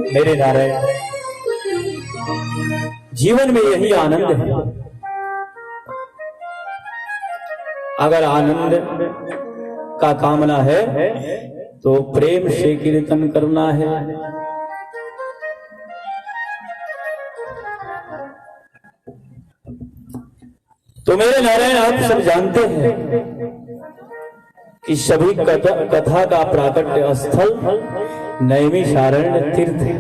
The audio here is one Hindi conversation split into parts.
मेरे नारायण, जीवन में यही आनंद है। अगर आनंद का कामना है तो प्रेम से कीर्तन करना है। तो मेरे नारायण, आप सब जानते हैं कि सभी कथा का प्राकट्य स्थल नैमिषारण्य तीर्थ है।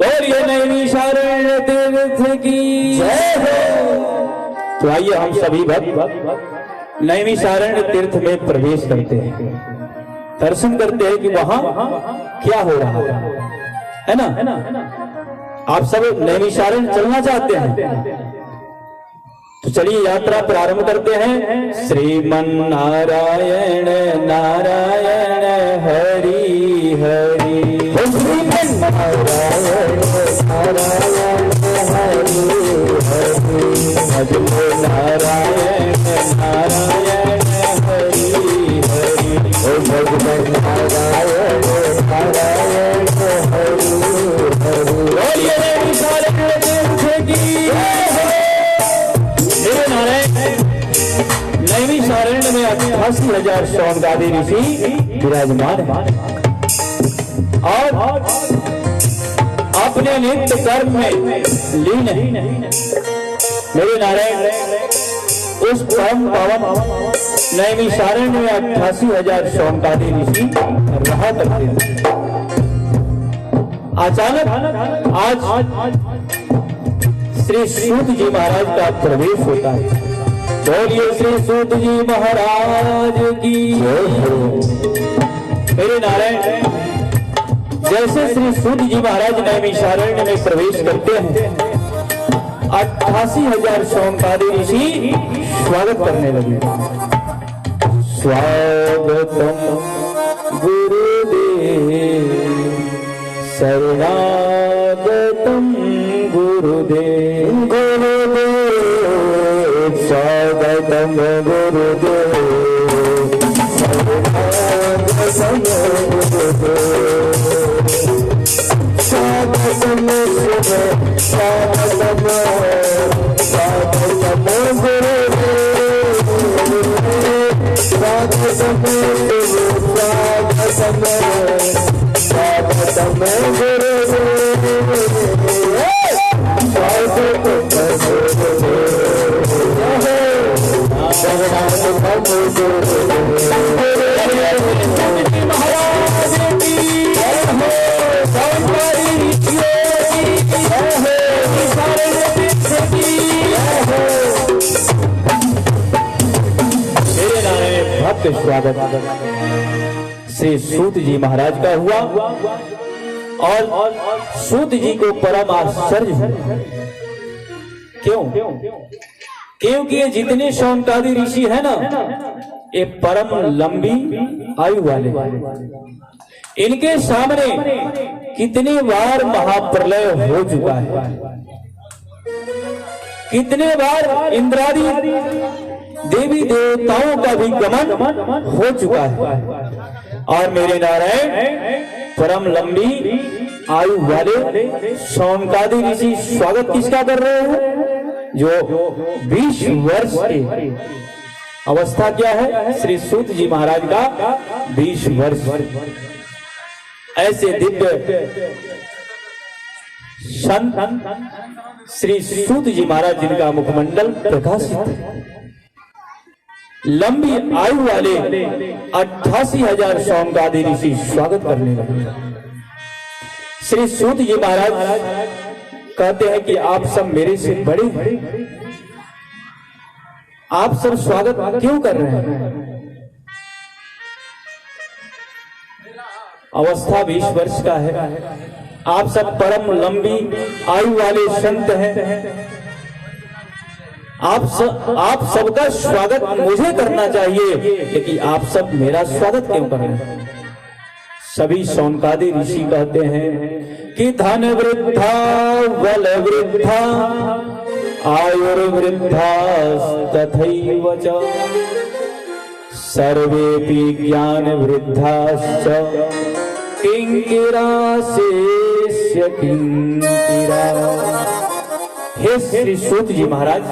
और ये नैमिषारण्य तीर्थ की जय हो। तो आइए हम सभी भक्त नैमिषारण्य तीर्थ में प्रवेश करते हैं, दर्शन करते हैं कि वहां क्या हो रहा है ना। आप सब नैमिषारण्य चलना चाहते हैं तो चलिए यात्रा प्रारंभ करते हैं। श्रीमन नारायण नारायण हरि हरि, श्रीमन नारायण नारायण हरि हरि, भजो नारायण नारायण हरि हरि, भजन नारायण नारायण हरि हरि। बोलिए नैमिषारण्य तीर्थ की नैमिषारण्य में 88,000 सौंगादी ऋषि विराजमान है और अपने नित्य कर्म में लीन है। मेरे नारायण, उस परम पावन नैमिषारण्य में 88,000 सौंगादी ऋषि रहा करते थे। अचानक आज श्री सूत जी महाराज का प्रवेश होता है। बोलिए श्री सूत जी महाराज की मेरे नारायण, जैसे श्री सूत जी महाराज नैमिषारण्य में प्रवेश करते हैं 88,000 सौंगादी ऋषि स्वागत करने लगे। स्वागतम गुरुदेव, शरणागतम गुरुदेव, स्वागतम गुरुदेव, शरणागतम गुरुदेव, स्वागतम स्वागतम स्वागतम गुरुदेव, स्वागतम स्वागतम गुरुदेव, भक्त स्वागत श्री सूत जी महाराज का हुआ और सूत जी को परम आश्चर्य हुआ। क्यों? क्योंकि ये जितने शौनकादि ऋषि है ना, ये परम लंबी आयु वाले, इनके सामने कितने बार महाप्रलय हो चुका है, कितने बार इंद्रादि देवी देवताओं का भी गमन हो चुका है। और मेरे नारायण परम लंबी आयु वाले शौनकादि ऋषि स्वागत किसका कर रहे हैं? जो 20 वर्ष की अवस्था क्या है? श्री सूत जी महाराज का 20 वर्ष। ऐसे दिव्य संत श्री सूत जी महाराज जिनका मुखमंडल प्रकाशित है, लंबी आयु वाले 88,000 शौनकादि ऋषि स्वागत करने लगे। श्री सूत जी महाराज कहते हैं कि आप सब मेरे से बड़े हैं, आप सब स्वागत क्यों कर रहे हैं? अवस्था 20 वर्ष का है, आप सब परम लंबी आयु वाले संत हैं, आप सबका स्वागत मुझे करना चाहिए, लेकिन आप सब मेरा स्वागत क्यों कर रहे हैं? सभी शौनकादि ऋषि कहते हैं कि धन वृद्धा बल वृद्धा आयुर्वृद्धा तथैव च सर्वेपि ज्ञान वृद्धाश्च किंकिरा शेष्य किंकिरा। हे श्री सूत जी महाराज,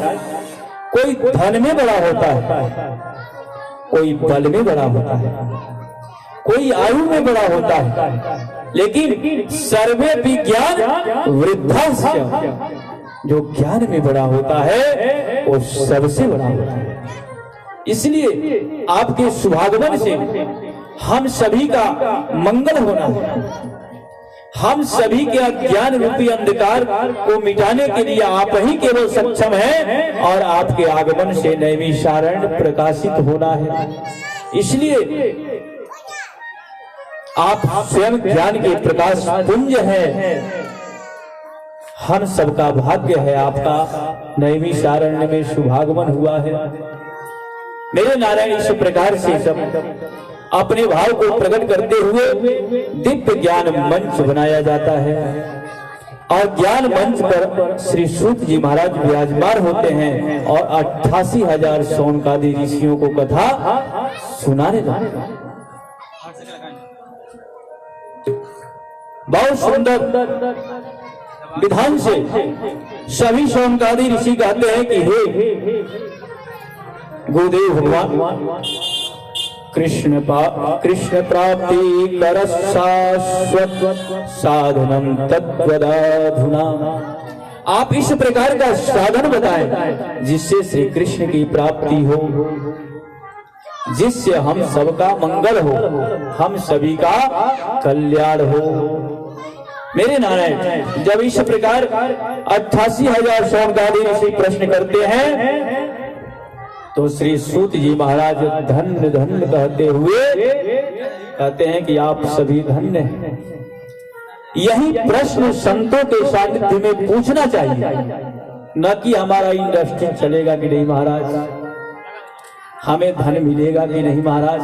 कोई धन में बड़ा होता है, कोई बल में बड़ा होता है, कोई आयु में बड़ा होता है, लेकिन सर्वे विज्ञान वृद्धाश्च, जो ज्ञान में बड़ा होता है वो सबसे बड़ा होता है। इसलिए आपके शुभागमन से हम सभी का मंगल होना है। हम सभी के अज्ञान रूपी अंधकार को मिटाने के लिए आप ही केवल सक्षम हैं, और आपके आगमन से नैमिषारण्य प्रकाशित होना है। इसलिए आप स्वयं ज्ञान के प्रकाश पुंज हैं। हम सबका भाग्य है आपका नैमिषारण्य में शुभागमन हुआ है। मेरे नारायण, इस प्रकार से सब अपने भाव को प्रकट करते हुए दिव्य ज्ञान मंच बनाया जाता है, और ज्ञान मंच पर श्री सूत जी महाराज विराजमान होते हैं और 88,000 शौनकादि ऋषियों को कथा सुनाने लगते हैं। बहुत सुंदर विधान से सभी शौनकादि ऋषि कहते हैं कि हे गुरुदेव भगवान, कृष्ण प्राप्ति कर शाश्वत साधनम तद्वदाधुना। आप इस प्रकार का साधन बताएं जिससे श्री कृष्ण की प्राप्ति हो, जिससे हम सबका मंगल हो, हम सभी का कल्याण हो। मेरे नारायण, जब इस प्रकार 88,000 शौनकादि ऋषि प्रश्न करते हैं तो श्री सूत जी महाराज धन्य धन्य कहते हुए कहते हैं कि आप सभी धन्य हैं। यही प्रश्न संतों के सानिध्य में पूछना चाहिए, न कि हमारा इंडस्ट्री चलेगा कि नहीं महाराज, हमें धन मिलेगा कि नहीं महाराज।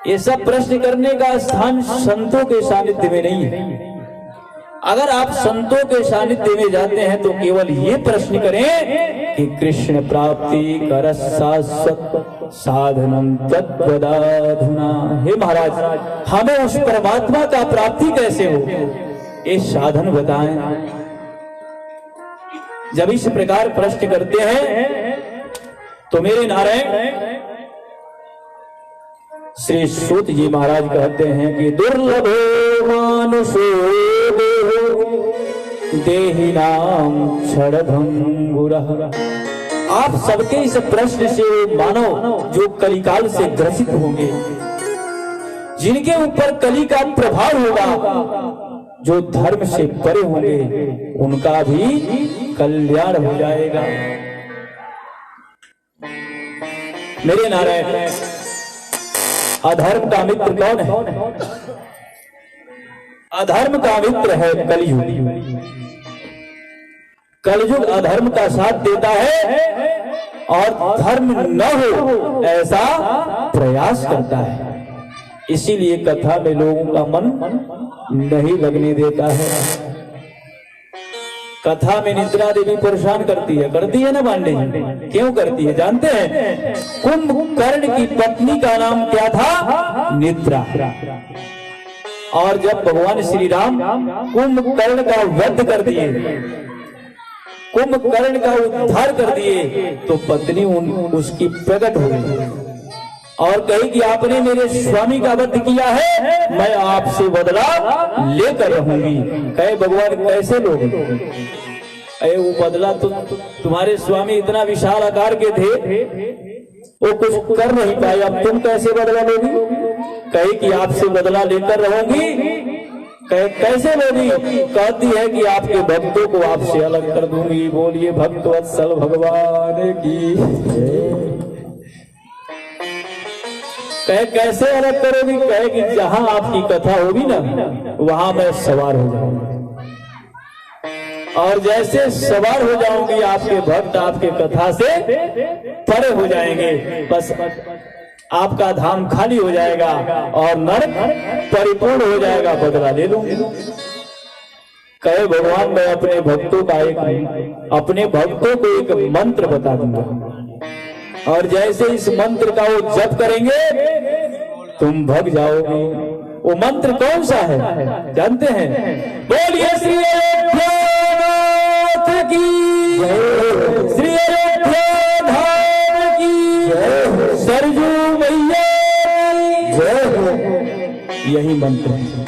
ये सब प्रश्न करने का स्थान संतों के सानिध्य में नहीं है। अगर आप संतों के सानिध्य में जाते हैं तो केवल ये प्रश्न करें कि कृष्ण प्राप्ति कर शाश्वत साधनम तद्वदाधुना। हे महाराज, हमें उस परमात्मा का प्राप्ति कैसे हो, ये साधन बताएं। जब इस प्रकार प्रश्न करते हैं तो मेरे नारायण श्री सूत जी महाराज कहते हैं कि दुर्लभो मानुषो देहिनाम क्षणभंगुरः। आप सबके इस प्रश्न से मानव जो कलिकाल से ग्रसित होंगे, जिनके ऊपर कली का प्रभाव होगा, जो धर्म से परे होंगे, उनका भी कल्याण हो जाएगा। मेरे नारायण, अधर्म का मित्र कौन है? अधर्म का मित्र है कलयुग। कलयुग अधर्म का साथ देता है और धर्म न हो ऐसा प्रयास करता है। इसीलिए कथा में लोगों का मन नहीं लगने देता है। कथा में निद्रा देवी परेशान करती है ना पांडे जी? क्यों करती है जानते हैं? कुंभकर्ण की पत्नी का नाम क्या था? निद्रा। और जब भगवान श्री राम कुंभकर्ण का वध कर दिए, कुंभकर्ण का उद्धार कर दिए, तो पत्नी उसकी प्रकट हो गई और कही कि आपने मेरे स्वामी का वध किया है, मैं आपसे बदला लेकर रहूंगी। कहे भगवान कैसे लोगे? अरे वो बदला तो तुम्हारे स्वामी इतना विशाल आकार के थे, वो कुछ कर नहीं पाए, अब तुम कैसे बदला लोगी? कहे कि आपसे बदला लेकर रहूंगी। कहे कैसे लोगी? कहती है कि आपके भक्तों को आपसे अलग कर दूंगी। बोलिए भक्तवत्सल भगवान की। कहे कैसे अलग करोगी? कहे कि जहां आपकी कथा होगी ना, वहां मैं सवार हो जाऊंगी, और जैसे सवार हो जाऊंगी आपके भक्त आपके कथा से परे हो जाएंगे, बस आपका धाम खाली हो जाएगा और नरक परिपूर्ण हो जाएगा, बदला ले लूंगी। कहे भगवान मैं अपने भक्तों को एक मंत्र बता दूंगा, और जैसे इस मंत्र का वो जप करेंगे तुम भग जाओगे। वो मंत्र कौन सा है जानते हैं? बोलिए श्री अयोध्यानाथ की, श्री अयोध्या धाम की, सरजू मैया यही मंत्र है।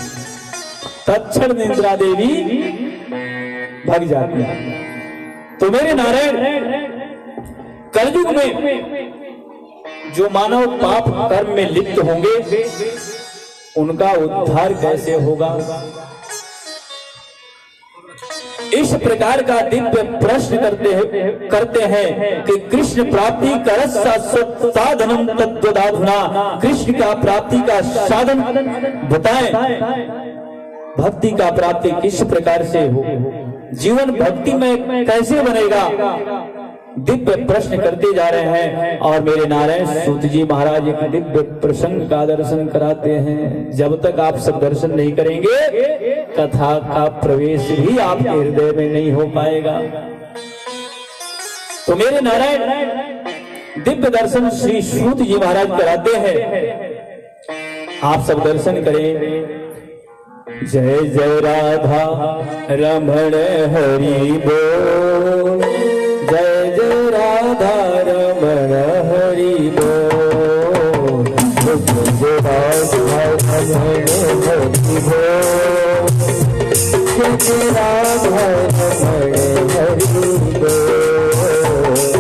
तत्क्षण निद्रा देवी भग जाती है। तो मेरे नारायण, कलयुग में जो मानव पाप कर्म में लिप्त होंगे उनका उद्धार कैसे होगा? इस प्रकार का दिव्य प्रश्न करते हैं कि कृष्ण प्राप्ति का साधनम तत्वदाधुना, कृष्ण का प्राप्ति का साधन बताएं। भक्ति का प्राप्ति किस प्रकार से हो, जीवन भक्ति में कैसे बनेगा? दिव्य प्रश्न करते जा रहे हैं। और मेरे नारायण सूत जी महाराज एक दिव्य प्रसंग का दर्शन कराते हैं। जब तक आप सब दर्शन नहीं करेंगे कथा का प्रवेश भी आपके हृदय में नहीं हो पाएगा। तो मेरे नारायण दिव्य दर्शन श्री सूत जी महाराज कराते हैं। आप सब दर्शन करें। जय जय राधा रमण हरि बोल, जय जय राधा रमण हरि बोल, जय जय राधा रमण हरि बोल, जय जय राधा रमण हरि बोल,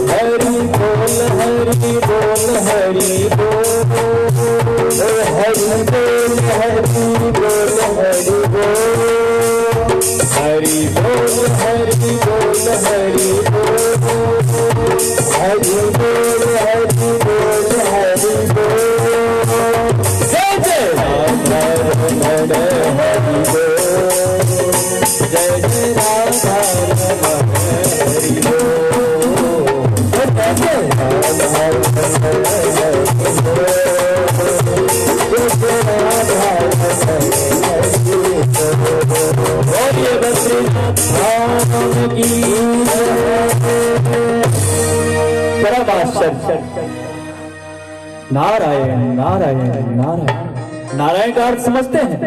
हरि बोल हरि बोल हरि बोल, हरि बोल हरि बोल हरि बोल, हरि बोल हरि बोल हरि बोल, हरि बोल हरि बोल हरि बोल, जय जय राधा रमण हरि बोल, जय जय राधा रमण हरि बोल, जय जय राधा रमण हरि बोल, जय जय राधा रमण हरि बोल। बोलिए बद्रीनाथ धाम की परम आश्चर्य। नारायण नारायण नारायण। नारायण का अर्थ समझते हैं?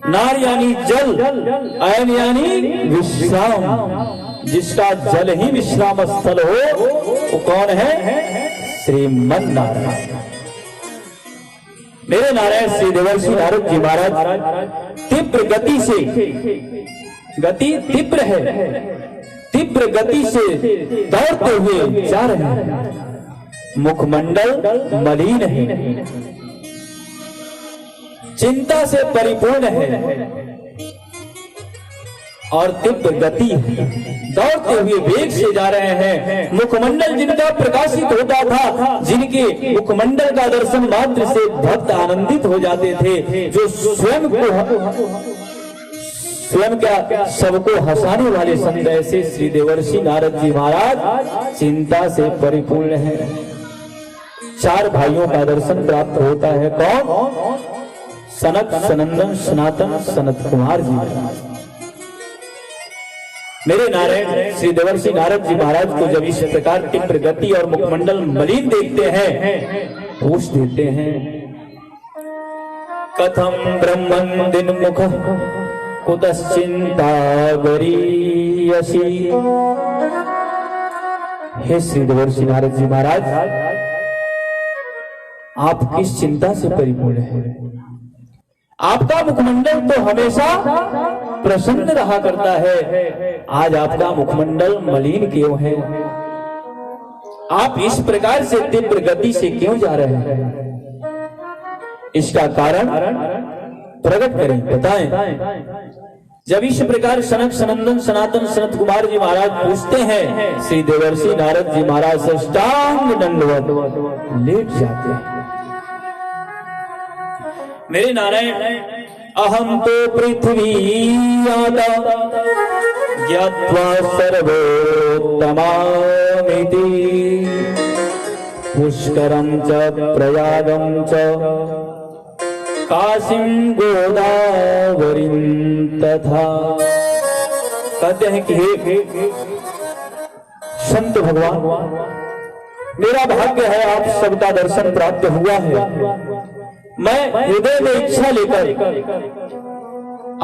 नार यानी जल, अयन यानी विश्राम। जिसका जल ही विश्राम स्थल हो वो कौन है? श्रीमन नारायण। मेरे नारायण श्री देवर्षि नारद जी महाराज तीव्र गति से, गति तीव्र है, तीव्र गति से दौड़ते हुए जा रहे हैं। मुखमंडल मलिन है, चिंता से परिपूर्ण है और तीव्र गति है। दौड़ते हुए वेग से जा रहे हैं। मुखमंडल जिनका प्रकाशित होता था, जिनके मुखमंडल का दर्शन मात्र से भक्त आनंदित हो जाते थे, जो स्वयं को स्वयं क्या सबको हंसाने वाले संत ऐसे श्री देवर्षि नारद जी महाराज चिंता से परिपूर्ण है। चार भाइयों का दर्शन प्राप्त होता है। कौन? सनक, सनंदन, सनातन, सनत कुमार जी। मेरे नारायण श्री देवर्षि नारद जी महाराज को जब इस प्रकार की प्रगति और मुखमंडल मलिन देखते हैं, पूछ देते हैं, कथम ब्रह्मन् दिन मुख कुतश्चिंता गरीयसी। हे श्री देवर्षि नारद जी महाराज, आप किस चिंता से परिपूर्ण हैं? आपका मुखमंडल तो हमेशा प्रसन्न रहा करता है, आज आपका मुखमंडल मलिन क्यों है? आप इस प्रकार से तीव्र गति से क्यों जा रहे हैं? इसका कारण प्रकट करें, बताएं। जब इस प्रकार सनक, सनंदन, सनातन, सनत कुमार जी महाराज पूछते हैं, श्री देवर्षि नारद जी महाराज साष्टांग दंडवत लेट जाते हैं। मेरे नारायण, अहम तो पृथ्वी ज्ञात्वा सर्वोत्तमामिति पुष्करं च प्रयागं च काशीं गोदावरीं तथा। कहते हैं कि हे संत भगवान, मेरा भाग्य है आप सबका दर्शन प्राप्त हुआ है। मैं हृदय में इच्छा लेकर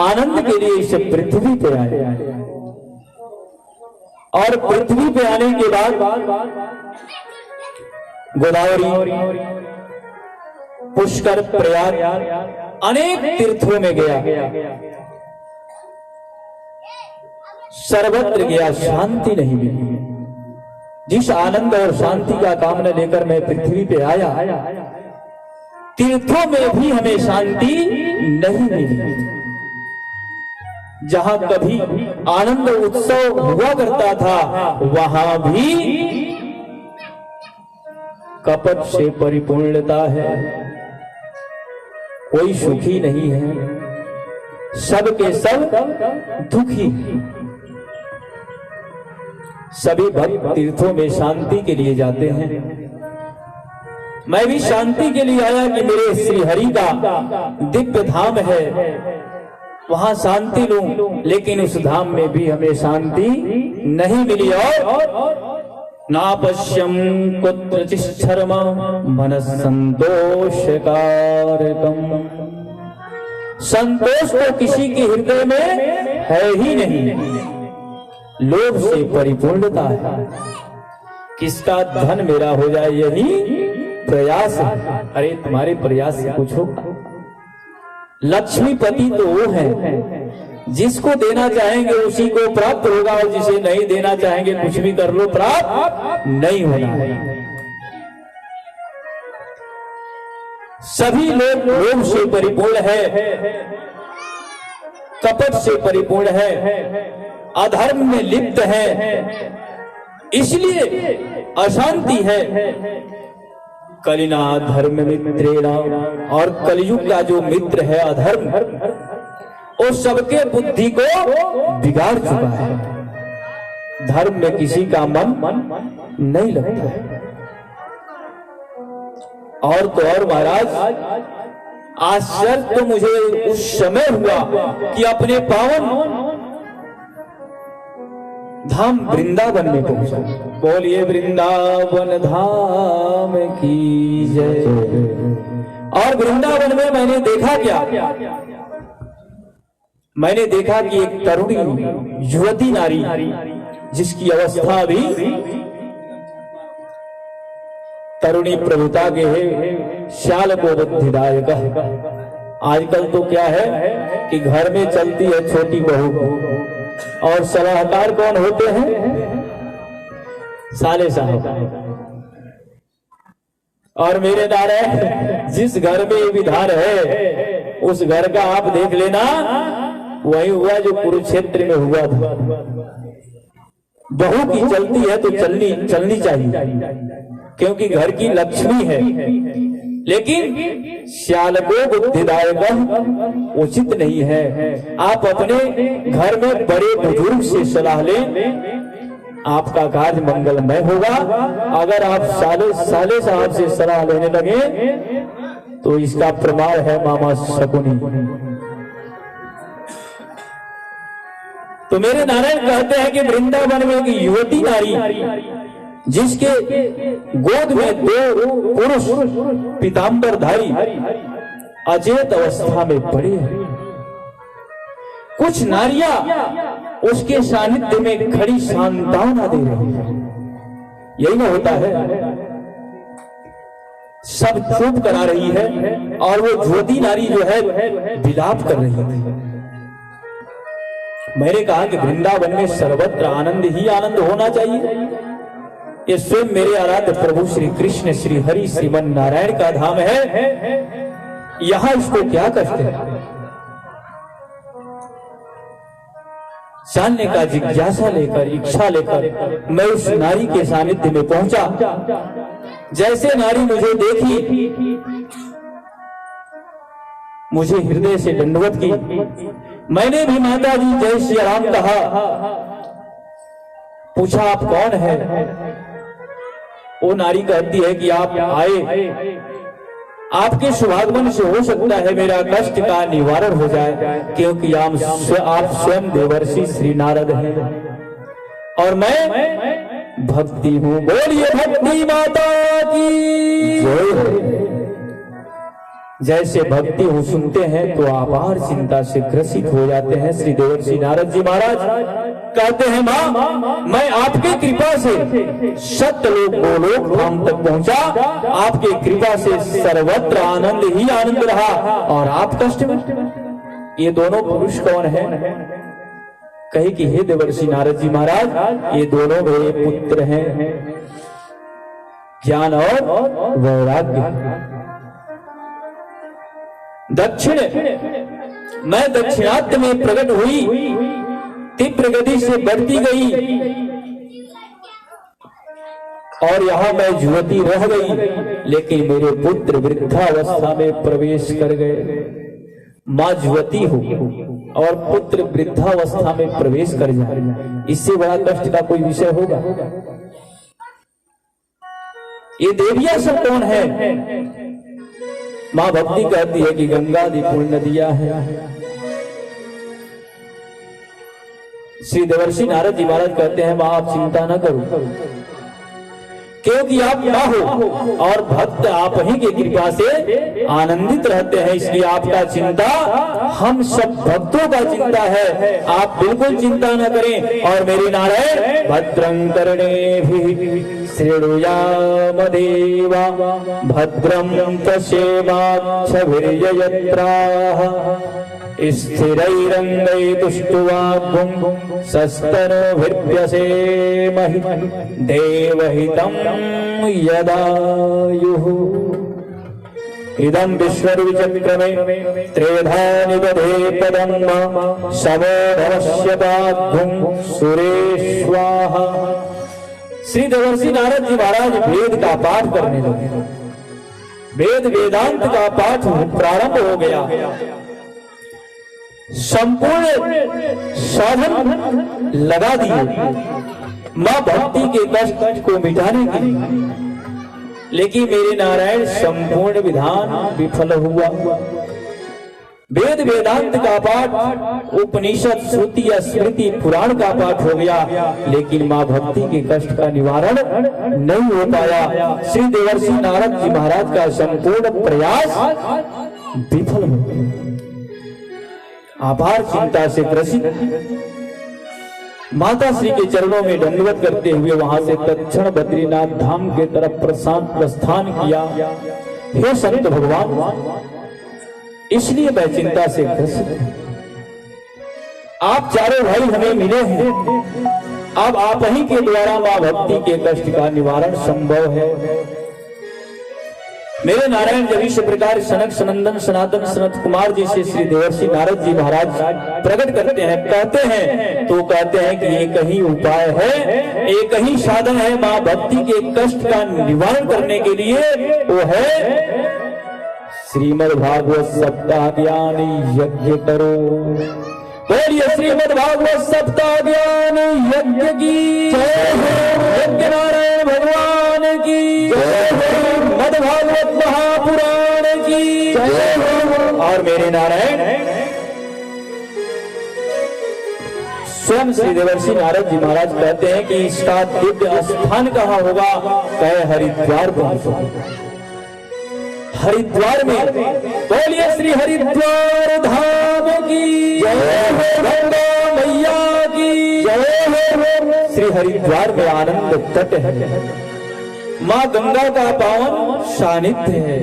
आनंद के लिए इस पृथ्वी पे आया, और पृथ्वी पे आने के बाद गोदावरी, पुष्कर, प्रयाग अनेक तीर्थों में गया, सर्वत्र गया, शांति नहीं मिली। जिस आनंद और शांति का कामना लेकर मैं पृथ्वी पे आया, तीर्थों में भी हमें शांति नहीं मिली। जहां कभी आनंद उत्सव हुआ करता था, वहां भी कपट से परिपूर्णता है, कोई सुखी नहीं है, सब के सब दुखी। सभी भक्त तीर्थों में शांति के लिए जाते हैं। मैं भी शांति के लिए आया कि मेरे श्री हरि का दिव्य धाम है, वहां शांति लूं, लेकिन उस धाम में भी हमें शांति नहीं मिली। और नापश्यम कुत्रचिच्छर्म मनः संतोषकारकम। संतोष तो किसी के हृदय में है ही नहीं, लोभ से परिपूर्णता है। किसका धन मेरा हो जाए, यही प्रयास है। अरे तुम्हारे प्रयास से कुछ होगा? लक्ष्मीपति तो वो है, जिसको देना चाहेंगे उसी को प्राप्त होगा, और जिसे नहीं देना चाहेंगे कुछ भी कर लो, प्राप्त नहीं होना है। सभी लोग लोभ से परिपूर्ण है, कपट से परिपूर्ण है, अधर्म में लिप्त है, इसलिए अशांति है। कलिना धर्म मित्रेणा, और कलयुग का जो मित्र है अधर्म, वो सबके बुद्धि को बिगाड़ चुका है। धर्म में किसी का मन नहीं लगता है। और तो और महाराज, आश्चर्य तो मुझे उस समय हुआ कि अपने पावन धाम वृंदावन में पहुंचा। बोलिए वृंदावन धाम की जय। और वृंदावन में मैंने देखा क्या? मैंने देखा कि एक तरुणी युवती नारी, जिसकी अवस्था भी तरुणी प्रभुता के है, श्याल को बुद्धिदायक। आजकल तो क्या है कि घर में चलती है छोटी बहू, और सलाहकार कौन होते हैं? साले साहब। और मेरे नारे, जिस घर में ये विधान है, उस घर का आप देख लेना, वही हुआ जो कुरुक्षेत्र में हुआ था। बहू की चलती है तो चलनी चाहिए, क्योंकि घर की लक्ष्मी है। लेकिन श्याल को बुद्धिदायक उचित नहीं है। आप अपने घर में बड़े बुजुर्ग से सलाह लें, आपका कार्य मंगलमय होगा। अगर आप साले साहब से सलाह लेने लगे तो इसका प्रमाण है मामा शकुनी। तो मेरे नारायण कहते हैं कि वृंदावन में एक युवती नारी जिसके गोद में 2 पुरुष पीतांबरधारी अचेत अवस्था में पड़े हैं। कुछ नारियां उसके सानिध्य में खड़ी सांत्वना दे रही है। यही ना होता है, सब चुप करा रही है और वो ज्योति नारी जो है विलाप कर रही है। मैंने कहा कि वृंदावन में सर्वत्र आनंद ही आनंद होना चाहिए। ये स्वयं मेरे आराध्य प्रभु श्री कृष्ण श्री हरि श्रीमन नारायण का धाम है, यहां इसको क्या कष्ट है? जानने का जिज्ञासा लेकर, इच्छा लेकर मैं उस नारी के सानिध्य में पहुंचा। जैसे नारी मुझे देखी, मुझे हृदय से दंडवत की। मैंने भी माता जी जय श्री राम कहा। पूछा आप कौन है? वो नारी कहती है कि आप आए, आपके शुभागमन से हो सकता है मेरा कष्ट का निवारण हो जाए, क्योंकि आप स्वयं देवर्षि श्री नारद हैं और मैं भक्ति हूं। बोलिए भक्ति माता की जय। जैसे भक्ति हो सुनते हैं तो अपार चिंता से ग्रसित हो जाते हैं। श्री देवर्षि नारद जी महाराज कहते हैं, मां मैं आपके कृपा से सत्यलोक गोलोक धाम तक पहुंचा। आपके कृपा से सर्वत्र आनंद ही आनंद रहा और आप कष्ट में। ये दोनों पुरुष कौन है? कहे कि हे देवर्षि नारद जी महाराज, ये दोनों मेरे पुत्र हैं, ज्ञान और वैराग्य। दक्षिण मैं दक्षिणात्य में प्रकट हुई, तीव्र गति से बढ़ती गई और यहां मैं युवती रह गई, लेकिन मेरे पुत्र वृद्धावस्था में प्रवेश कर गए। मां युवती हो और पुत्र वृद्धावस्था में प्रवेश कर जाए, इससे बड़ा कष्ट का कोई विषय होगा? ये देवियां सब कौन है? मां भक्ति कहती है कि गंगा दी पुण्य नदियां है। श्री देवर्षि नारद जी महाराज कहते हैं, मां आप चिंता न करो, क्योंकि आप मां हो और भक्त आप ही की कृपा से आनंदित रहते हैं, इसलिए आपका चिंता हम सब भक्तों का चिंता है। आप बिल्कुल चिंता न करें। और मेरे नारायण भद्रं कर्णेभिः शृणुयाम देवा भद्रं पश्येमाक्षभिर्यजत्राः स्थिरैरङ्गैस्तुष्टुवाग्गुं सस्तनोभिर्व्यसेमहि देवहितं यदायुः। इदं विश्वविचक्रमे त्रेधा निबधे पदं समो भवस्यताद्भुं सुरेश्वाहा। श्री देवर्षि नारद जी महाराज वेद का पाठ करने लगे। वेद वेदांत का पाठ प्रारंभ हो गया। संपूर्ण साधन लगा दिए मां भक्ति के कष्ट को मिटाने के लिए, लेकिन मेरे नारायण संपूर्ण विधान विफल हुआ। वेद वेदांत का पाठ, उपनिषद श्रुति या स्मृति पुराण का पाठ हो गया, लेकिन मां भक्ति के कष्ट का निवारण नहीं हो पाया। श्री देवर्षि नारद जी महाराज का संपूर्ण प्रयास विफल हो गया। अपार चिंता से ग्रसित माता श्री के चरणों में दंडवत करते हुए वहां से तत्क्षण बद्रीनाथ धाम के तरफ प्रस्थान किया। हे संत भगवान, इसलिए मैं चिंता से ग्रसित हूं। आप चारों भाई हमें मिले हैं, अब आप ही के द्वारा मां भक्ति के कष्ट का निवारण संभव है। मेरे नारायण जब इस प्रकार सनक सनंदन सनातन सनत कुमार जी से श्री देवर्षि नारद जी महाराज प्रकट करते हैं, कहते हैं तो कहते हैं कि एक ही उपाय है, एक ही साधन है मां भक्ति के कष्ट का निवारण करने के लिए, वो है श्रीमद् भागवत सप्ताह ज्ञान यज्ञ करो। बोलिए श्रीमद् भागवत सप्ताह ज्ञान यज्ञ की जय हो। यज्ञ नारायण भगवान की जय हो। मद् भागवत महापुराण की जय हो। और मेरे नारायण स्वयं श्री देवर्षि नारद जी महाराज कहते हैं कि इसका दिव्य स्थान कहाँ होगा? कहे हरिद्वार पहुंचो। हरिद्वार में बोलिए श्री हरिद्वार धाम की जय हो। गंगा मैया की जय हो। श्री हरिद्वार में आनंद तट है, माँ गंगा का पावन सानिध्य है।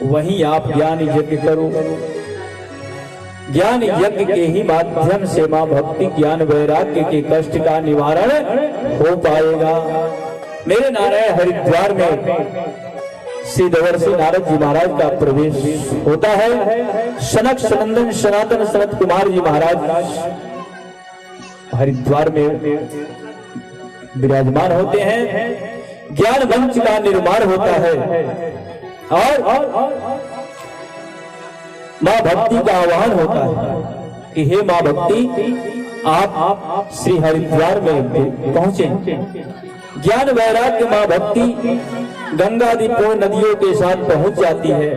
वहीं आप ज्ञान यज्ञ करो। ज्ञान यज्ञ के ही माध्यम से माँ भक्ति ज्ञान वैराग्य के कष्ट का निवारण हो पाएगा। मेरे नारायण हरिद्वार में श्री देवर्षि नारद जी महाराज का प्रवेश होता है। सनक सनंदन सनातन सनत कुमार जी महाराज हरिद्वार में विराजमान होते हैं। ज्ञान मंच का निर्माण होता है और माँ भक्ति का आह्वान होता है कि हे माँ भक्ति, आप श्री हरिद्वार में पहुंचे। ज्ञान वैराग्य माँ भक्ति गंगा आदि पूर्ण नदियों के साथ पहुंच जाती है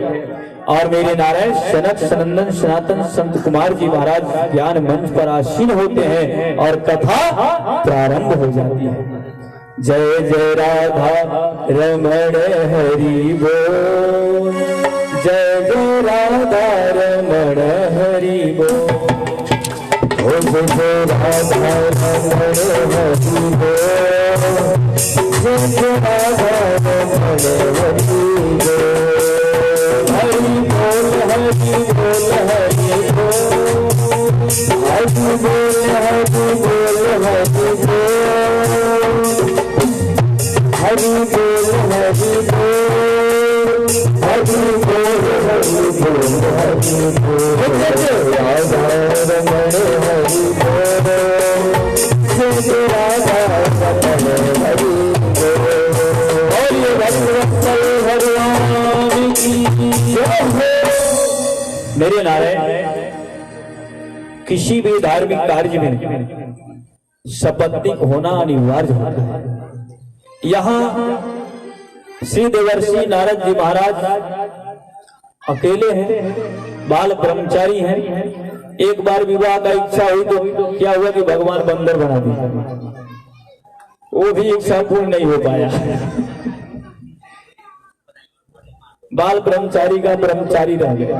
और मेरे नारायण सनक सनंदन सनातन संत कुमार जी महाराज ज्ञान मंच पर आसीन होते हैं और कथा प्रारंभ हो जाती है। जय जय राधा रमण हरि बोल, जय जय राधा रमण हरि बोल, जय जय राधा रमण हरि बोल, जय जय राधा रमण हरि बोल। हरि बोल हरि बोल हरि बोल, हरि बोल हरि बोल हरि बोल, हरि बोल हरि बोल, हरि बोल हरि बोल हरि बोल। राधा रमण हरि बोल, जय जय राधा रमण हरि बोल। और ये भगवत्सल भगवान की जय हो। मेरे नारायण किसी भी धार्मिक कार्य में सपत्निक होना अनिवार्य होता है। यहाँ श्री देवर्षि नारद जी महाराज अकेले हैं, बाल ब्रह्मचारी हैं। एक बार विवाह का इच्छा हुई तो क्या हुआ कि भगवान बंदर बना दिया, वो भी इच्छा पूर्ण नहीं हो पाया। बाल ब्रह्मचारी का ब्रह्मचारी रह गया।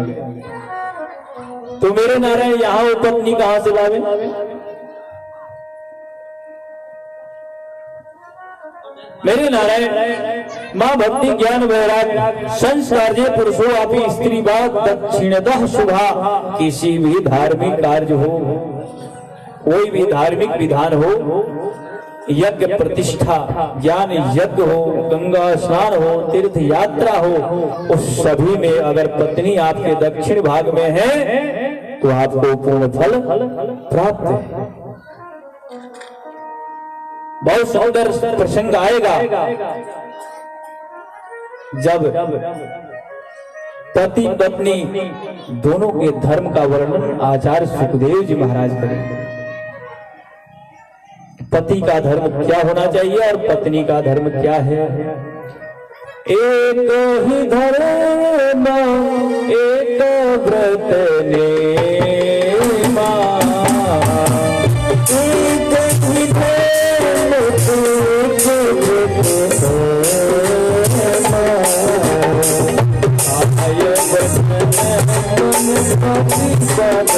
तो मेरे नारायण यहाँ वो पत्नी कहां से लावे? मेरे नारायण माँ भक्ति ज्ञान वैराग्य संस्कार्य पुरुषो अपि स्त्री बात दक्षिणतः शुभा। किसी भी धार्मिक कार्य हो, कोई भी धार्मिक विधान हो, यज्ञ प्रतिष्ठा, ज्ञान यज्ञ हो, गंगा स्नान हो, तीर्थ यात्रा हो, उस सभी में अगर पत्नी आपके दक्षिण भाग में है तो आपको पूर्ण फल प्राप्त है। बहुत सुंदर प्रसंग आएगा जब पति पत्नी दोनों के धर्म का वर्णन आचार्य सुखदेव जी महाराज करेंगे। पति का धर्म क्या होना चाहिए और पत्नी का धर्म क्या है? एक ही धर्म एक व्रत नेमा, एक ही धर्म एक व्रत नेमा, आय बंधन पति पद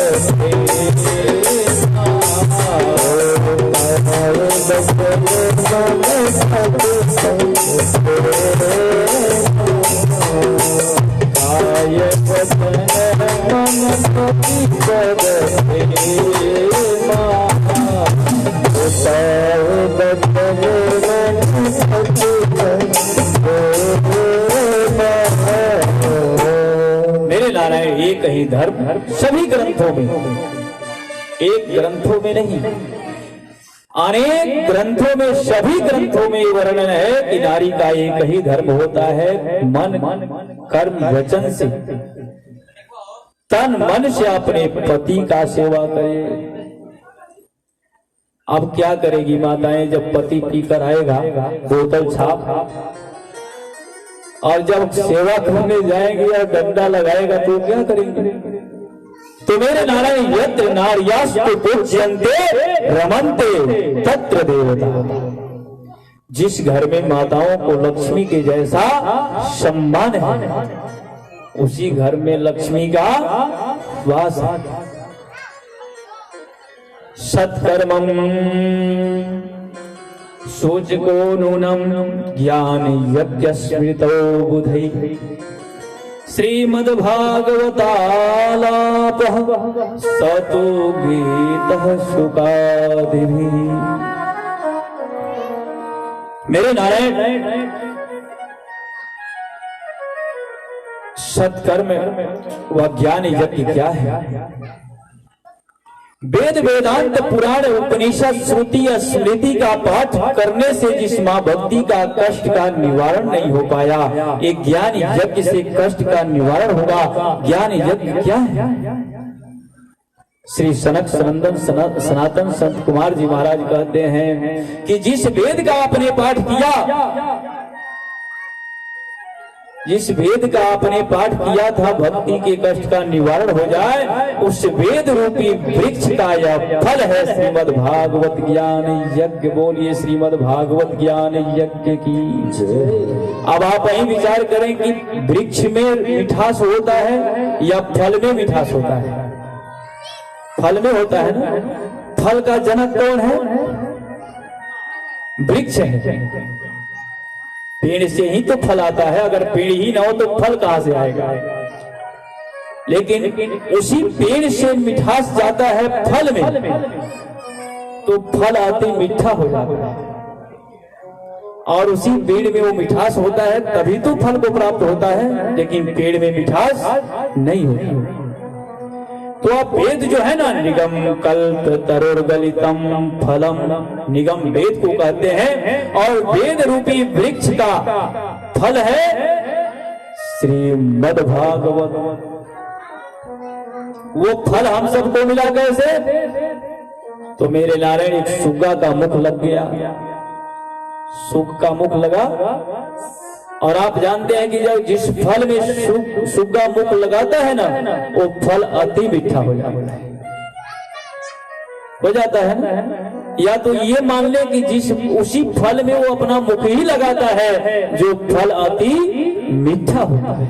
मेरे नारायण एक ही धर्म सभी ग्रंथों में, एक ग्रंथों में नहीं, अनेक ग्रंथों में, सभी ग्रंथों में वर्णन है कि नारी का एक ही धर्म होता है, मन कर्म वचन से, तन मन से अपने पति का सेवा करे। अब क्या करेगी माताएं, जब पति पीकर आएगा बोतल छाप, और जब सेवा करने जाएंगे या डंडा लगाएगा तो क्या करेंगे? तो मेरे नारायण, यत्र नार्यास्तु पूज्यन्ते रमन्ते तत्र देवता। जिस घर में माताओं को लक्ष्मी के जैसा सम्मान है, उसी घर में लक्ष्मी का वास है। सत्कर्मं सूचको नूनम ज्ञान यज्ञ स्मृतो बुधै श्रीमद्भागवतालापः सतो गीतः शुकादिभिः। मेरे नारायण, सत्कर्म व ज्ञान यज्ञ क्या है? वेद वेदांत पुराण उपनिषद श्रुति या स्मृति का पाठ करने से जिस माँ भक्ति का कष्ट का निवारण नहीं हो पाया, एक ज्ञान यज्ञ से कष्ट का निवारण होगा। ज्ञान यज्ञ क्या है? श्री सनक सनंदन सनातन संत कुमार जी महाराज कहते हैं कि जिस वेद का आपने पाठ किया, जिस वेद का आपने पाठ किया था भक्ति के कष्ट का निवारण हो जाए, उस वेद रूपी वृक्ष का यह फल है श्रीमद् भागवत ज्ञान यज्ञ। बोलिए श्रीमद् भागवत ज्ञान यज्ञ की जय। अब आप यही विचार करें कि वृक्ष में मिठास होता है या फल में मिठास होता है? फल में होता है ना। फल का जनक कौन है? वृक्ष है। पेड़ से ही तो फल आता है, अगर पेड़ ही ना हो तो फल कहां से आएगा? लेकिन उसी पेड़ से मिठास जाता है फल में, तो फल आते मीठा हो जाता है, और उसी पेड़ में वो मिठास होता है तभी तो फल को प्राप्त होता है, लेकिन पेड़ में मिठास नहीं होती। तो आप वेद जो है ना, निगम कल्प तरुर्गलितम फलम, निगम वेद को कहते हैं, और वेद रूपी वृक्ष का फल है श्रीमद् भागवत। वो फल हम सबको मिला कैसे? तो मेरे नारायण, एक सुग्गा का मुख लग गया, सुग का मुख लगा, और आप जानते हैं कि जब जिस फल में सुग्गा मुख लगाता है ना, वो फल अति मीठा हो जाता है ना। या तो ये मान ले कि जिस उसी फल में वो अपना मुख ही लगाता है, जो फल अति मीठा होता है।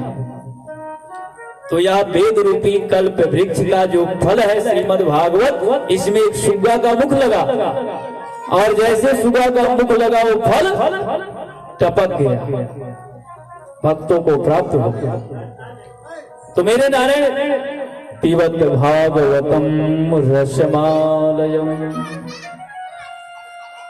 तो यह वेद रूपी कल्प वृक्ष का जो फल है श्रीमद् भागवत, इसमें एक सुग्गा का मुख लगा, और जैसे सुग्गा का मुख लगा वो फल टपक गया, भक्तों को प्राप्त हो गया। तो मेरे नारायण, पिबत भागवतम रसमालयम।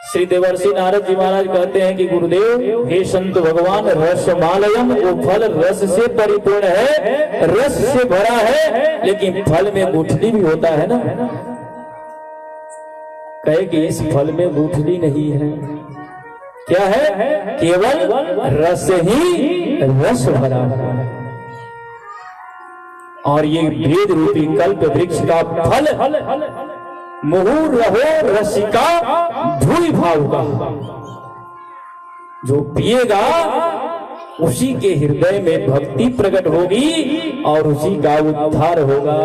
श्री देवर्षि नारद जी महाराज कहते हैं कि गुरुदेव, हे संत भगवान, रसमालयम, वो फल रस से परिपूर्ण है, रस से भरा है, लेकिन फल में गुठली भी होता है ना। कहे कि इस फल में गुठली नहीं है, क्या है? केवल रस ही रस भरा है। और ये वेद रूपी कल्प वृक्ष का फल मुहुर रहो रसिका भूल भाव का, जो पिएगा उसी के हृदय में भक्ति प्रकट होगी और उसी का उद्धार होगा।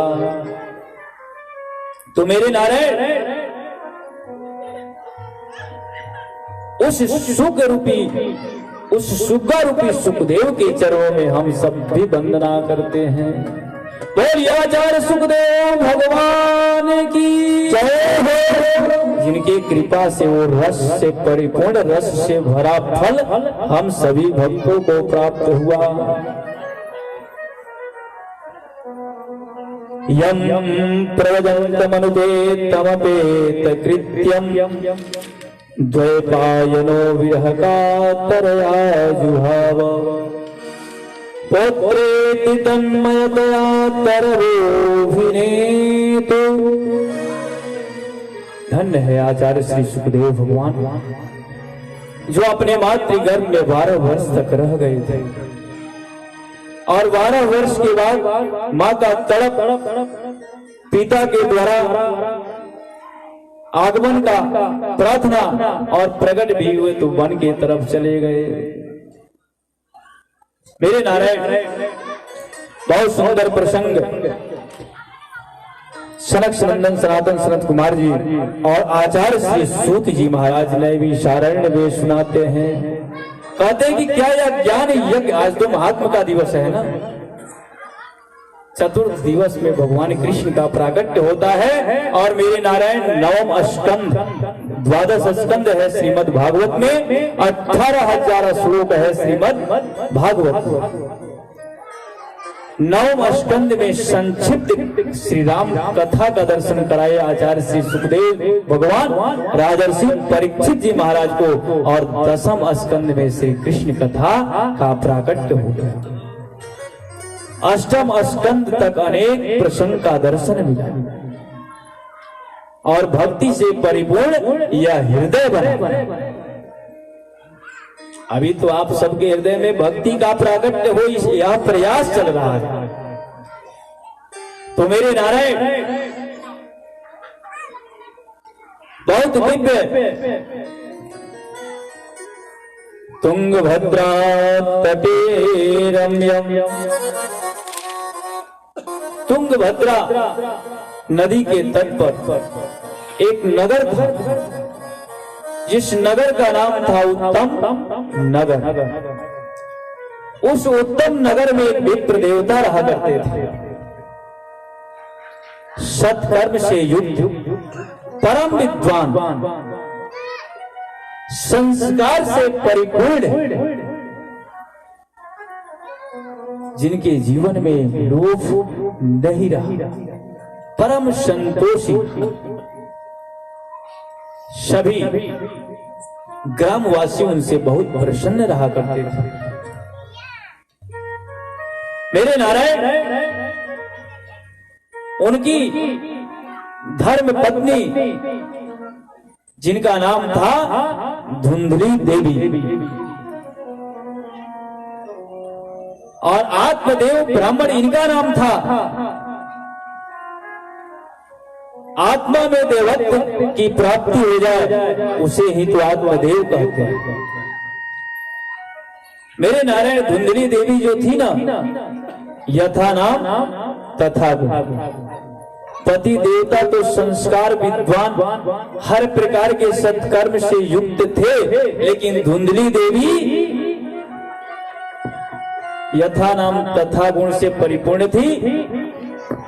तो मेरे नारायण, उस सुख रूपी, उस सुग्गा रूपी सुखदेव के चरणों में हम सब भी वंदना करते हैं। बोलिए आचार्य सुखदेव भगवान की जय हो। जिनकी कृपा से वो रस से परिपूर्ण, रस से भरा फल हम सभी भक्तों को प्राप्त हुआ। यम प्रवदन्तमनुपेत तमपेत कृत्यम द्वैपायनो विरह कातरया जुहाव पौत्रेति तन्मयतया तरवोऽभिनेतो धन्य है आचार्य श्री सुखदेव भगवान, जो अपने मातृगर्भ में 12 वर्ष तक रह गए थे और 12 वर्ष के बाद माँ का तड़प पिता के द्वारा आगमन का प्रार्थना और प्रकट भी हुए तो वन की तरफ चले गए। मेरे नारायण, बहुत सुंदर प्रसंग सनक सनंदन सनातन सनत कुमार जी और आचार्य श्री सूत जी महाराज ने भी शारण्य में सुनाते हैं। कहते हैं कि क्या यह ज्ञान यज्ञ, आज तो महात्मा का दिवस है ना, चतुर्थ दिवस में भगवान कृष्ण का प्राकट्य होता है। और मेरे नारायण, नवम स्कंद 12 स्कंद है श्रीमद् भागवत में, 18,000 श्लोक है श्रीमद् भागवत। नवम स्कंद में संक्षिप्त श्री राम कथा का दर्शन कराए आचार्य श्री सुखदेव भगवान राजर्षि परीक्षित जी महाराज को, और 10वें स्कंद में श्री कृष्ण कथा का प्राकट्य हो गया। 8वें स्कंद तक अनेक प्रसंग का दर्शन मिला और भक्ति से परिपूर्ण यह हृदय बना। अभी तो आप सबके हृदय में भक्ति का प्राकट्य हो, यह प्रयास चल रहा है। तो मेरे नारायण, बहुत दिव्य तुंगभद्रा तटे रम्यम, तुंगभद्रा नदी के तट पर एक नगर था, जिस नगर का नाम था उत्तम नगर। उस उत्तम नगर में एक विप्र देवता रहा करते थे, सत्कर्म से युक्त, परम विद्वान, संस्कार से परिपूर्ण, जिनके जीवन में लोभ नहीं रहा, परम संतोषी। सभी ग्रामवासी उनसे बहुत प्रसन्न रहा करते थे। मेरे नारायण, उनकी धर्म पत्नी, जिनका नाम था धुंधली देवी, और आत्मदेव ब्राह्मण इनका नाम था। आत्मा में देवत्व की प्राप्ति हो जाए उसे ही तो आत्मदेव कहते हैं। मेरे नारायण, धुंधली देवी जो थी ना, यथा नाम तथा गुण, पति देवता तो संस्कार विद्वान, हर प्रकार के सत्कर्म से युक्त थे, लेकिन धुंधली देवी यथा नाम तथा गुण से परिपूर्ण थी।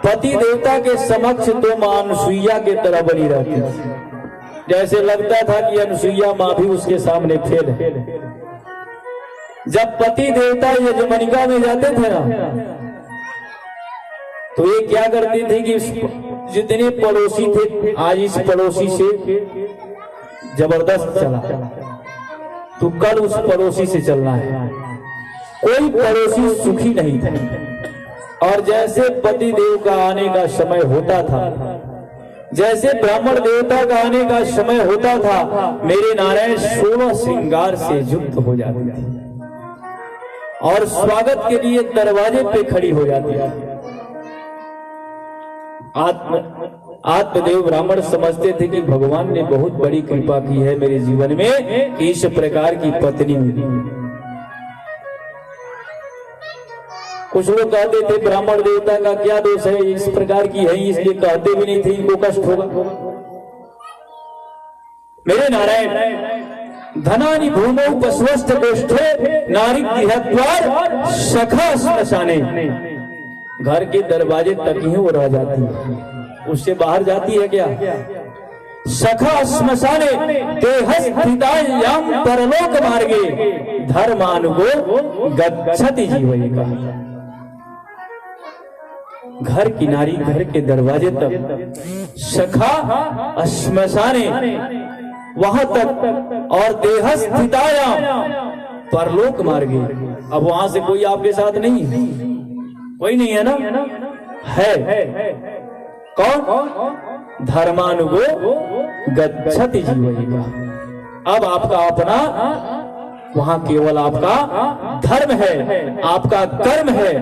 पति देवता के समक्ष तो मां अनुसुईया के तरह बनी रहती थी, जैसे लगता था कि अनुसुईया मां भी उसके सामने फेल है। जब पति देवता यजमनिका में जाते थे ना, तो ये क्या करती थी कि जितने पड़ोसी थे, आज इस पड़ोसी से जबरदस्त चला तो कल उस पड़ोसी से चलना है, कोई पड़ोसी सुखी नहीं था। और जैसे पति देव का आने का समय होता था, जैसे ब्राह्मण देवता का आने का समय होता था, मेरे नारायण 16 श्रृंगार से युक्त हो जाती थी और स्वागत के लिए दरवाजे पे खड़ी हो जाती थी। आत्मदेव ब्राह्मण समझते थे कि भगवान ने बहुत बड़ी कृपा की है मेरे जीवन में, इस प्रकार की पत्नी मिली। कुछ लोग कहते थे ब्राह्मण देवता का क्या दोष है, इस प्रकार की है, इसलिए कहते भी नहीं थे इनको कष्ट होगा। मेरे नारायण, धनानि भूमौ पशुस्थ गोष्ठे नारी गृहद्वार सखा श्मशाने, घर के दरवाजे तक ही वो रह जाती है, उससे बाहर जाती है क्या? सखा श्मशाने देहस्थितायाम परलोक मार्गे धर्मानुगो गच्छति जीवयिका। घर किनारी, घर के दरवाजे तक, सखा श्मशाने वहां तक, और देहस्थितायाम परलोक मार्गे। अब वहां से कोई आपके साथ नहीं, कोई नहीं है ना? है कौन? धर्मानुगो गच्छति जीवयिका। अब आपका अपना वहां केवल आपका धर्म है, आपका कर्म है,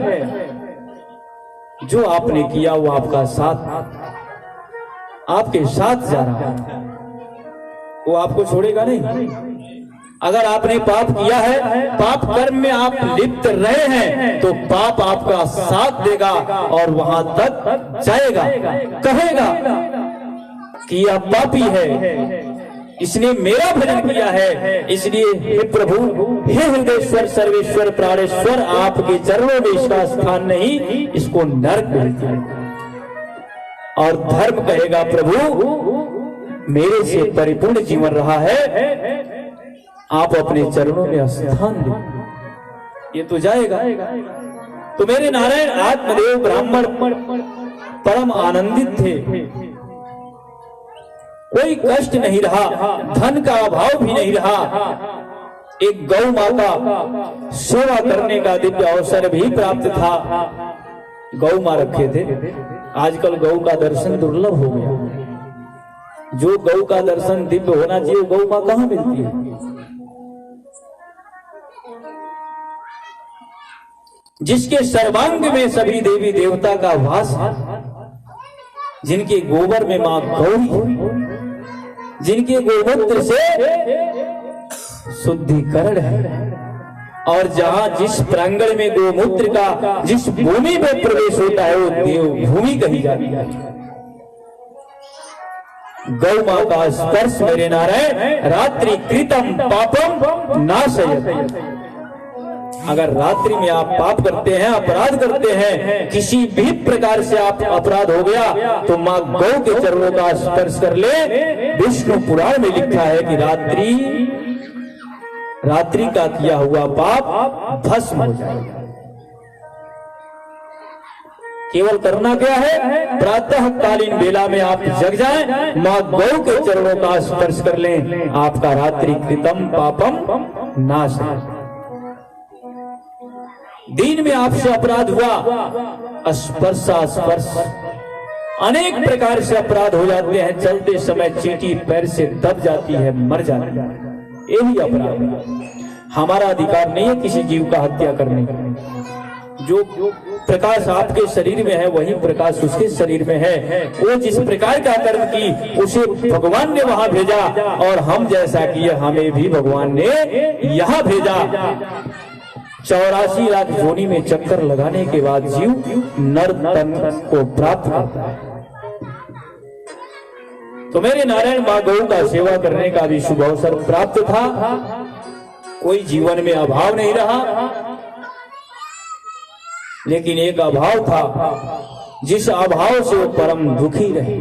जो आपने किया वो आपका साथ, आपके साथ जा रहा है, वो आपको छोड़ेगा नहीं। अगर आपने पाप किया है, पाप कर्म में आप लिप्त रहे हैं, तो पाप आपका साथ देगा और वहां तक जाएगा, कहेगा कि यह पापी है, इसने मेरा भजन किया है, इसलिए हे प्रभु, हे हृदयेश्वर, सर्वेश्वर, प्राणेश्वर, आपके चरणों में इसका स्थान नहीं, इसको नरक मिलता है। और धर्म कहेगा प्रभु मेरे से परिपूर्ण जीवन रहा है, आप अपने चरणों में स्थान दे, ये तो जाएगा। तो मेरे नारायण आत्मदेव ब्राह्मण परम आनंदित थे, कोई कष्ट नहीं रहा, धन का अभाव भी नहीं रहा, एक गौ माता सेवा करने का दिव्य अवसर भी प्राप्त था। गौ मां रखे थे, आजकल गौ का दर्शन दुर्लभ हो गया। जो गौ का दर्शन दिव्य होना चाहिए, गौ मां कहां मिलती है? जिसके सर्वांग में सभी देवी देवता का वास है, जिनके गोबर में मां गौरी, जिनके गोमूत्र से शुद्धिकरण है, और जहां जिस प्रांगण में गोमूत्र का जिस भूमि में प्रवेश होता है वो देव भूमि कही जाती है। गौ मां का स्पर्श मेरे नारायण रात्रि कृतम पापम नाशयति। अगर रात्रि में आप पाप करते हैं, अपराध करते हैं, किसी भी प्रकार से आप अपराध हो गया, तो मां गौ के चरणों का स्पर्श कर ले। विष्णु पुराण में लिखा है कि रात्रि का किया हुआ पाप भस्म हो जाएगा। केवल करना क्या है? प्रातः कालीन बेला में आप जग जाएं, मां गौ के चरणों का स्पर्श कर लें, आपका रात्रि कृतम पापम नाश। दिन में आपसे अपराध हुआ, स्पर्श अनेक प्रकार से अपराध हो जाते हैं, चलते समय चींटी पैर से दब जाती है, मर जाती है, यही अपराध है। हमारा अधिकार नहीं है किसी जीव का हत्या करने का। जो प्रकाश आपके शरीर में है वही प्रकाश उसके शरीर में है। वो जिस प्रकार का कर्म की उसे भगवान ने वहां भेजा, और हम जैसा किए हमें भी भगवान ने यहां भेजा। 84 लाख योनि में चक्कर लगाने के बाद जीव नर तन को प्राप्त करता है। तो मेरे नारायण मां गौ का सेवा करने का भी शुभ अवसर प्राप्त था। कोई जीवन में अभाव नहीं रहा, लेकिन एक अभाव था, जिस अभाव से वो परम दुखी रहे।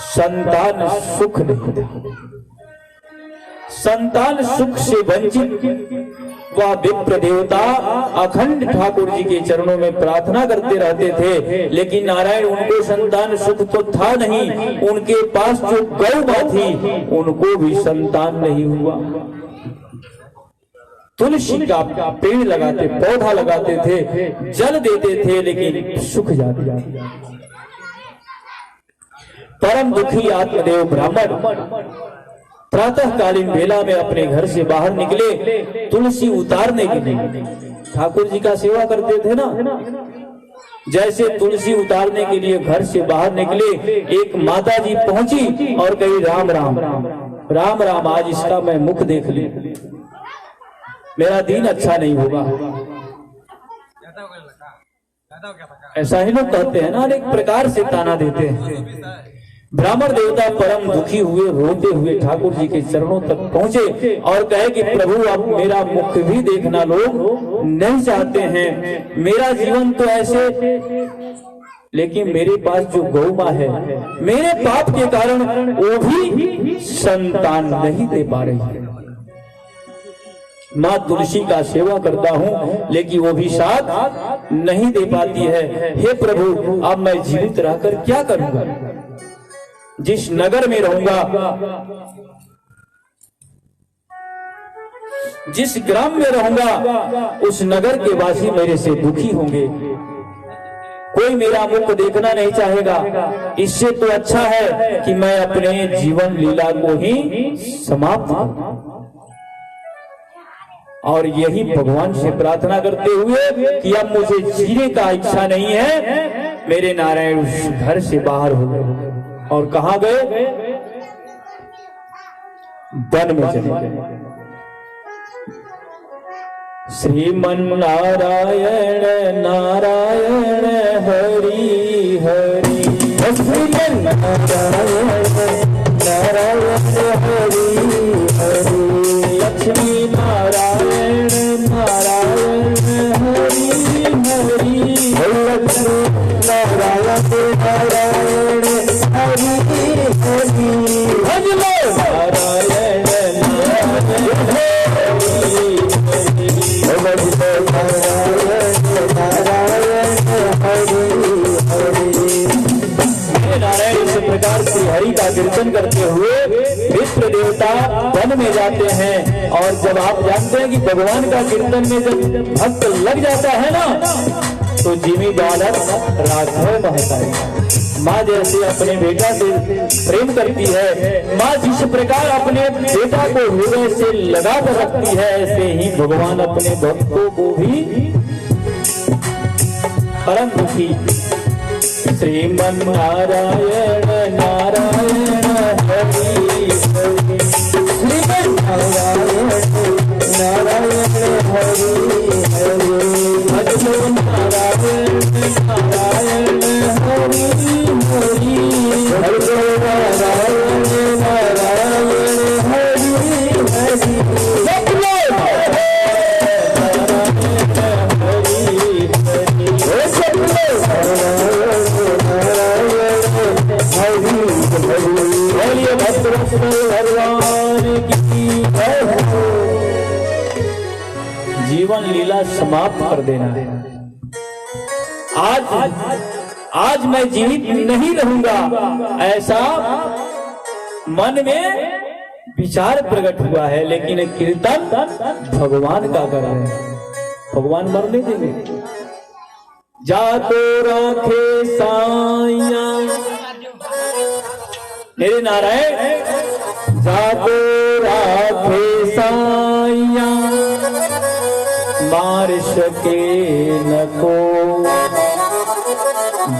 संतान सुख नहीं था। संतान सुख से वंचित वह विप्र देवता अखंड ठाकुर जी के चरणों में प्रार्थना करते रहते थे, लेकिन नारायण उनको संतान सुख तो था नहीं। उनके पास जो गौ मां थी उनको भी संतान नहीं हुआ। तुलसी का पेड़ लगाते, पौधा लगाते थे, जल देते थे, लेकिन सूख जाते। परम दुखी आत्मदेव ब्राह्मण प्रातःकालीन बेला में अपने घर से बाहर निकले, तुलसी उतारने के लिए। ठाकुर जी का सेवा करते थे ना, जैसे तुलसी उतारने के लिए घर से बाहर निकले, एक माता जी पहुंची और कही राम राम राम राम, आज इसका मैं मुख देख ली, मेरा दिन अच्छा नहीं होगा। ऐसा ही लोग कहते हैं ना, अनेक प्रकार से ताना देते हैं। ब्राह्मण देवता परम दुखी हुए, रोते हुए ठाकुर जी के चरणों तक पहुंचे और कहे कि प्रभु अब मेरा मुख भी देखना लोग नहीं चाहते हैं, मेरा जीवन तो ऐसे, लेकिन मेरे पास जो गौ मां है, मेरे पाप के कारण वो भी संतान नहीं दे पा रही है। मां तुलसी का सेवा करता हूं, लेकिन वो भी साथ नहीं दे पाती है। हे प्रभु, अब मैं जीवित रहकर क्या करूंगा? जिस नगर में रहूंगा, जिस ग्राम में रहूंगा, उस नगर के वासी मेरे से दुखी होंगे। कोई मेरा मुख देखना नहीं चाहेगा। इससे तो अच्छा है कि मैं अपने जीवन लीला को ही समाप्त करूं। और यही भगवान से प्रार्थना करते हुए कि अब मुझे जीने का इच्छा नहीं है, मेरे नारायण उस घर से बाहर हो गए। और कहां गए? वन में चले गए। श्रीमन नारायण नारायण हरि हरि, श्रीमन नारायण नारायण हरि हरि, लक्ष्मी नारायण नारायण हरि हरि, लक्ष्मी नारायण नारायण हरि हरि, भज लो नारायण नारायण नारायण। इस प्रकार श्री हरि का कीर्तन करते हुए विप्र देवता वन में जाते हैं। और जब आप जानते हैं कि भगवान का कीर्तन में जब भक्त लग जाता है ना, तो जिमी बालक राघव महता है। माँ जैसे अपने बेटा से प्रेम करती है, माँ जिस प्रकार अपने बेटा को हृदय से लगा कर रखती है, ऐसे ही भगवान अपने भक्तों को भी परम दुखी। श्रीमन नारायण नारायण हरि हरि, श्रीमन नारायण नारायण हरि हरि, भजो नारायण नारायण हरि हरि, भजो नारायण नारायण हरि हरि, भगवान की जीवन लीला समाप्त कर देना। आज मैं जीवित नहीं रहूंगा, ऐसा मन में विचार प्रकट हुआ है। लेकिन कीर्तन भगवान का कर रहे हैं, भगवान मरने देंगे। जा तो राखे साइया मेरे नारायण, जाको राखे साइया, मार सके न को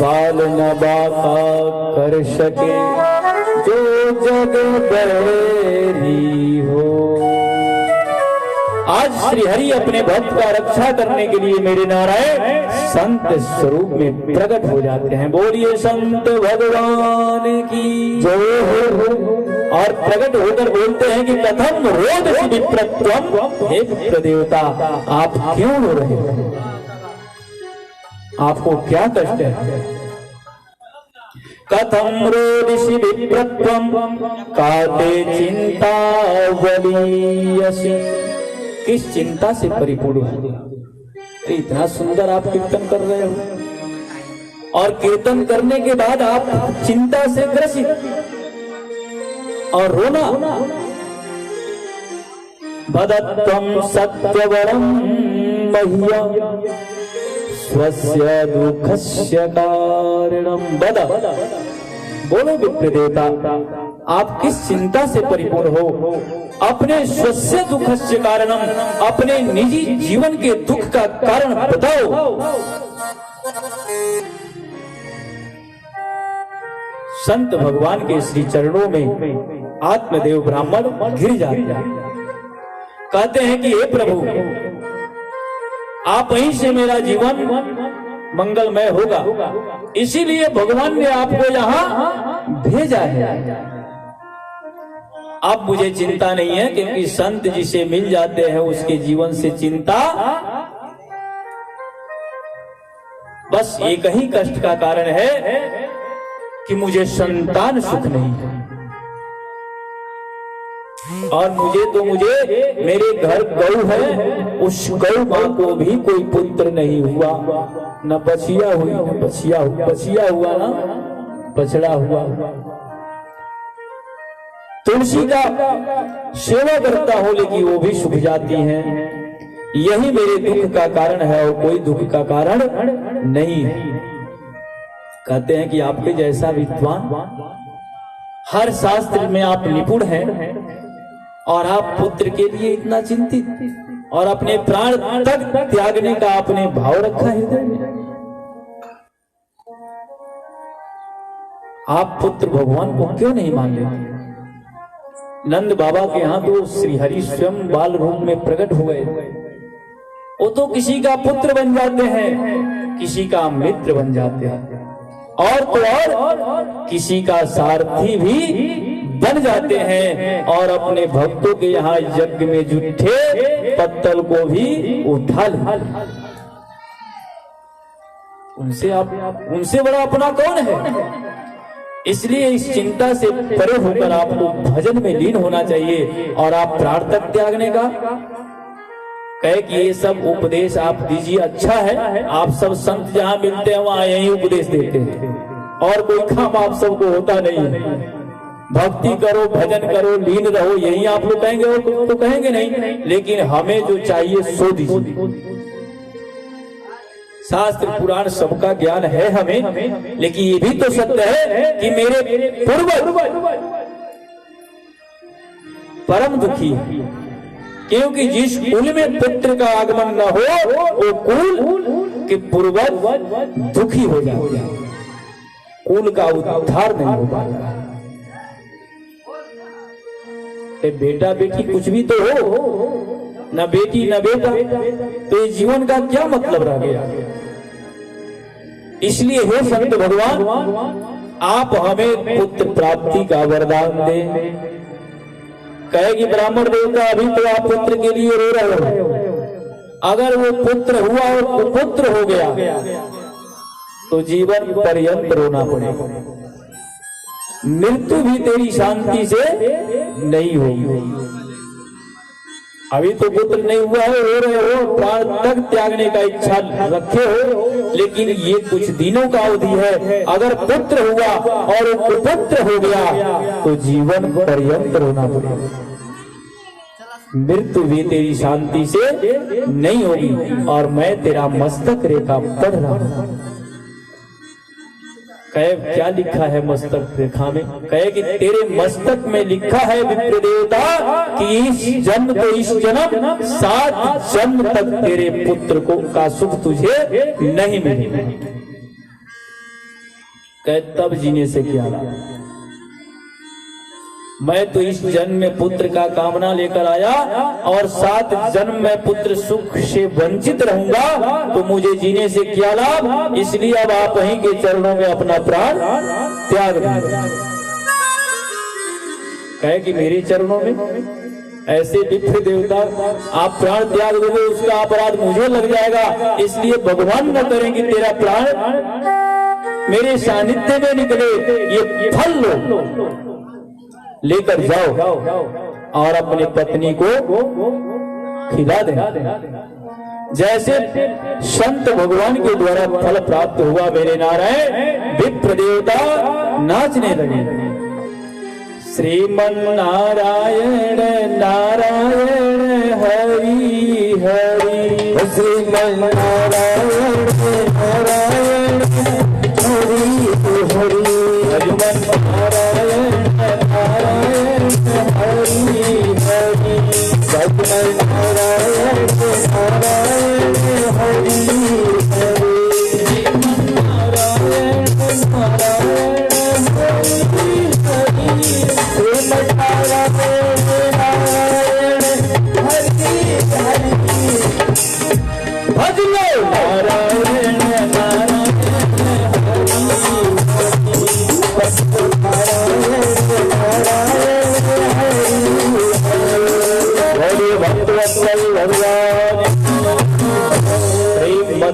बाल न बाका कर सके, जो जग बैरी हो। आज श्री हरि अपने भक्त का रक्षा करने के लिए मेरे नारायण संत स्वरूप में प्रकट हो जाते हैं। बोलिए संत भगवान की जय हो। और प्रकट होकर बोलते हैं कि कथम रोद विप्रत्वम, हे विप्र देवता आप क्यों रो रहे हैं, आपको क्या कष्ट है? कथम रोदिषि विप्रत्वम काते चिंता वलीयसि, किस चिंता से परिपूर्ण हो? इतना सुंदर आप कीर्तन कर रहे हो और कीर्तन करने के बाद आप चिंता से ग्रसित और रोना। वदत्वं सत्यवरं मह्या स्वस्य दुःखस्य कारणं वद, बोलो विप्र देवता आप किस चिंता से परिपूर्ण हो? अपने स्वस्य दुःखस्य कारणम, अपने निजी जीवन के दुख का कारण बताओ। संत भगवान के श्री चरणों में आत्मदेव ब्राह्मण घिर जाते हैं, कहते हैं कि हे प्रभु आप ही से मेरा जीवन मंगलमय होगा, इसीलिए भगवान ने आपको यहाँ भेजा है। अब मुझे चिंता नहीं है, क्योंकि संत जिसे मिल जाते हैं उसके जीवन से चिंता बस एक ही कष्ट का कारण है कि मुझे संतान सुख नहीं है। और मुझे मेरे घर गौ है, उस गौ माँ को भी कोई पुत्र नहीं हुआ, न बछिया हुई न बछिया हुआ ना बछड़ा हुआ। तुलसी का सेवा करता हूं लेकिन वो भी सूख जाती हैं। यही मेरे दुख का कारण है और कोई दुख का कारण नहीं है। कहते हैं कि आपके जैसा विद्वान, हर शास्त्र में आप निपुण हैं और आप पुत्र के लिए इतना चिंतित और अपने प्राण तक त्यागने का आपने भाव रखा हृदय में। आप पुत्र भगवान को क्यों नहीं मान लेते? नंद बाबा के यहाँ तो श्री हरि स्वयं बाल रूप में प्रकट हुए। वो तो किसी का पुत्र बन जाते हैं, किसी का मित्र बन जाते हैं, और तो और किसी का सारथी भी बन जाते हैं, और अपने भक्तों के यहाँ यज्ञ में जुटे पत्तल को भी उठा ले। उनसे बड़ा अपना कौन है? इसलिए इस चिंता से परे होकर आपको भजन में लीन होना चाहिए और आप प्राण तक त्यागने का कहे कि ये सब उपदेश आप दीजिए, अच्छा है। आप सब संत जहाँ मिलते हैं वहाँ यही उपदेश देते हैं और कोई काम आप सबको होता नहीं है। भक्ति करो, भजन करो, लीन रहो, यही आप लोग कहेंगे तो कहेंगे नहीं, लेकिन हमें जो चाहिए सो दीजिए। शास्त्र पुराण सबका ज्ञान है हमें, लेकिन ये भी तो सत्य है कि मेरे पूर्वज परम दुखी है, क्योंकि जिस कुल में पुत्र का आगमन न हो वो कुल के पूर्वज दुखी हो जाते हैं, कुल का उद्धार नहीं हो पाता। बेटा बेटी कुछ भी तो हो, न बेटी न बेटा, तो ये जीवन का क्या मतलब रह गया? इसलिए हे संत भगवान, आप हमें पुत्र प्राप्ति का वरदान दें। कहे कि ब्राह्मण देवता अभी तो आप पुत्र के लिए रो रहे हो, अगर वो पुत्र हुआ और कुपुत्र हो गया तो जीवन पर्यंत रोना पड़ेगा, मृत्यु भी तेरी शांति से नहीं होगी। अभी तो पुत्र नहीं हुआ है, रो रहे हो, प्राण तक त्यागने का इच्छा रखे हो, लेकिन ये कुछ दिनों का अवधि है। अगर पुत्र हुआ और कुपुत्र हो गया तो जीवन पर्यंत रोना पड़ेगा, मृत्यु भी तेरी शांति से नहीं होगी। और मैं तेरा मस्तक रेखा पढ़ रहा हूं। कहे क्या लिखा है मस्तक रेखा में? कहे कि तेरे मस्तक में लिखा है विप्र देवता कि इस जन्म तो इस जन्म 7 जन्म तक तेरे पुत्र को का सुख तुझे नहीं मिलेगा। कहे तब जीने से क्या लाभ? मैं तो इस जन्म में पुत्र का कामना लेकर आया और 7 जन्म में पुत्र सुख से वंचित रहूंगा, तो मुझे जीने से क्या लाभ? इसलिए अब आप ही के चरणों में अपना प्राण त्याग दें। कहे कि मेरे चरणों में ऐसे विप्र देवता आप प्राण त्याग दोगे, उसका अपराध मुझे लग जाएगा, इसलिए भगवान न करें कि तेरा प्राण मेरे सानिध्य में निकले। ये फल लो, लेकर जाओ और अपनी पत्नी को खिला दें। जैसे संत भगवान के द्वारा फल प्राप्त हुआ मेरे नारायण, विप्र देवता नाचने लगे। श्रीमन नारायण नारायण हरि हरि, श्रीमन नारायण नारायण हरि हरि, हरिमन नारायण नारायण हरि हरि, सतमन नारायण नारायण हरि हरि, श्रीमन नारायण नारायण हरि हरि, श्रीमन नारायण नारायण हरि हरि, भज लो नारायण नारायण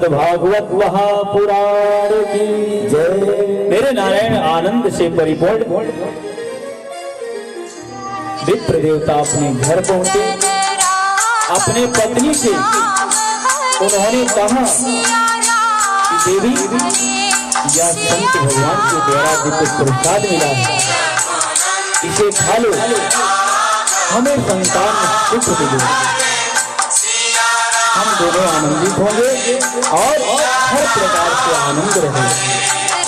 भागवत महापुराण की जय। मेरे नारायण आनंद से परिपूर्ण विप्र देवता अपने घर पहुंचे। अपने पत्नी से उन्होंने कहा कि देवी, यह संत भगवान के द्वारा दिव्य प्रसाद मिला है, इसे खा लो, हमें संतान सुख मिलेगा, हम दोनों आनंदित होंगे और हर प्रकार से आनंद रहेंगे।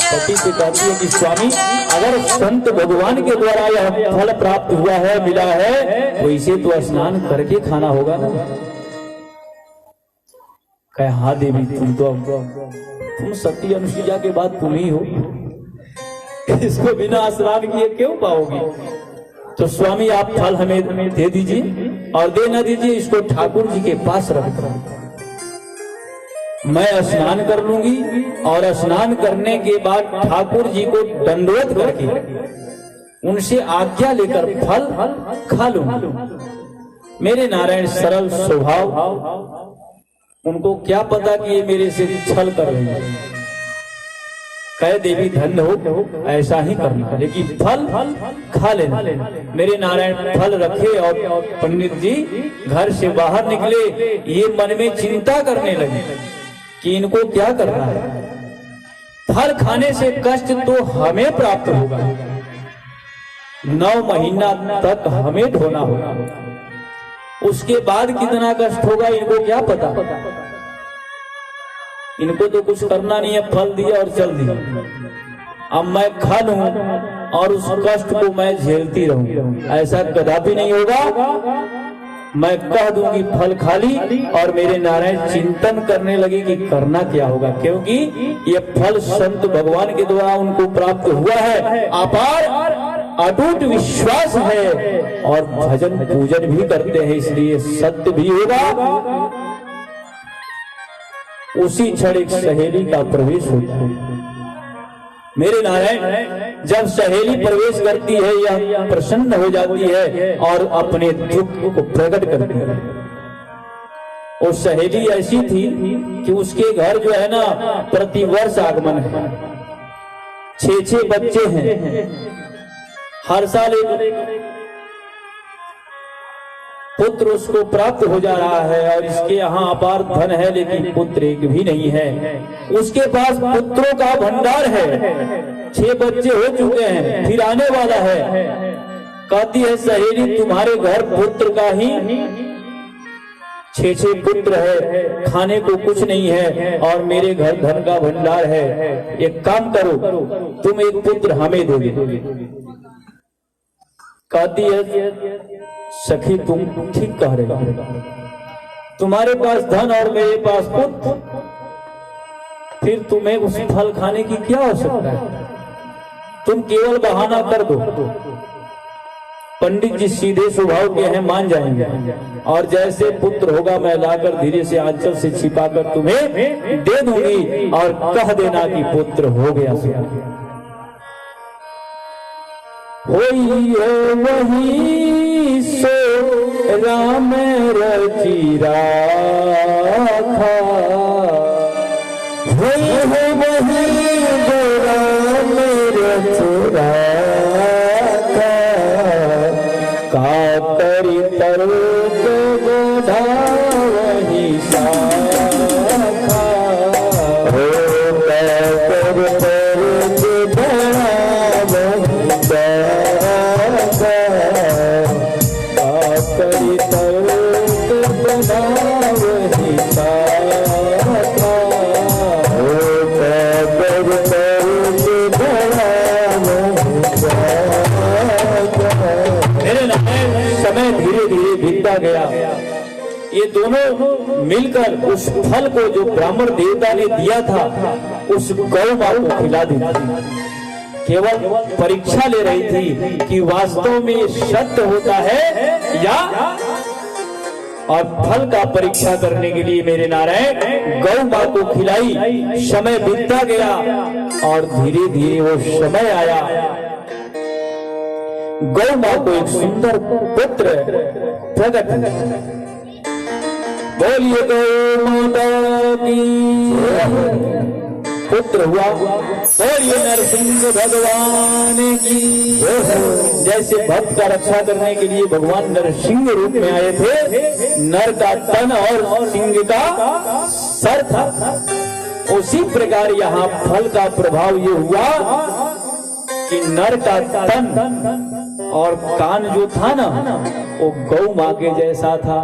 पति से कहती है कि स्वामी अगर संत भगवान के द्वारा यह फल प्राप्त हुआ है, मिला है, तो इसे तो स्नान करके खाना होगा ना। कहे हाँ देवी, तुम सती अनुसुईया के बाद तुम ही हो, इसको बिना स्नान किए क्यों पाओगी? तो स्वामी आप फल हमें दे दीजिए, और दे न दीजिए इसको ठाकुर जी के पास रख दो, मैं स्नान कर लूंगी, और स्नान करने के बाद ठाकुर जी को दंडवत करके उनसे आज्ञा लेकर फल खा लूंगी। मेरे नारायण सरल स्वभाव, उनको क्या पता कि ये मेरे से छल कर रही है। कहे देवी धन्य हो, ऐसा ही करना, लेकिन फल खा लेना। मेरे नारायण फल रखे, और पंडित जी घर से बाहर निकले। ये मन में चिंता करने लगे कि इनको क्या करना है। फल खाने से कष्ट तो हमें प्राप्त होगा, 9 महीना तक हमें ढोना होगा, उसके बाद कितना कष्ट होगा इनको क्या पता। इनको तो कुछ करना नहीं है, फल दिया और चल दिया। अब मैं खा लूं और उस कष्ट को मैं झेलती रहूं, ऐसा कदापि नहीं होगा। मैं कह दूंगी फल खा ली, और मेरे नारायण चिंतन करने लगे कि करना क्या होगा, क्योंकि ये फल संत भगवान के द्वारा उनको प्राप्त हुआ है। अपार अटूट विश्वास है, और भजन पूजन भी करते हैं, इसलिए सत्य भी होगा। उसी क्षण एक सहेली का प्रवेश होता है। मेरे नारायण जब सहेली प्रवेश करती है, यह प्रसन्न हो जाती है और अपने दुख को प्रकट करती है। और सहेली ऐसी थी कि उसके घर जो है ना प्रतिवर्ष आगमन है, 6 बच्चे हैं, हर साल एक पुत्र उसको प्राप्त हो जा रहा है, और इसके यहाँ अपार धन है, लेकिन पुत्र एक भी नहीं है। उसके पास पुत्रों का भंडार है, 6 बच्चे हो चुके हैं, फिर आने वाला है। कहती है सहेली तुम्हारे घर पुत्र का ही 6 पुत्र है, खाने को कुछ नहीं है, और मेरे घर धन का भंडार है। एक काम करो, तुम एक पुत्र हमें दोगे। कहती है सखी तुम ठीक कह रहे हो, तुम्हारे पास धन और मेरे पास पुत्र, फिर तुम्हें उस फल खाने की क्या आवश्यकता है? तुम केवल बहाना कर दो। पंडित जी सीधे स्वभाव के हैं, मान जाएंगे, और जैसे पुत्र होगा मैं लाकर धीरे से आंचल से छिपाकर तुम्हें दे दूंगी, और कह देना कि पुत्र हो गया। होई है वही सो राम रची राखा, होई है वही जो राम रची राखा, का करी तरुक बोधा वही साखा, हो कर तरुक बड़ा वही समय धीरे धीरे बीतता गया। ये दोनों मिलकर उस फल को जो ब्राह्मण देवता ने दिया था उस गौ मां को खिला दी। केवल परीक्षा ले रही थी कि वास्तव में सत्य होता है या, और फल का परीक्षा करने के लिए मेरे नारायण गौ मां को खिलाई। समय बीतता गया और धीरे धीरे वो समय आया, गौ मां को एक सुंदर पुत्र प्रकट हुआ। बोलिए गौ माता की, पुत्र हुआ। बोलिए नरसिंह भगवान की। जैसे भक्त का रक्षा करने के लिए भगवान नरसिंह रूप में आए थे, नर का तन और सिंह का सर था, उसी प्रकार यहाँ फल का प्रभाव ये हुआ कि नर का तन और कान जो था ना वो गौ मां के जैसा था।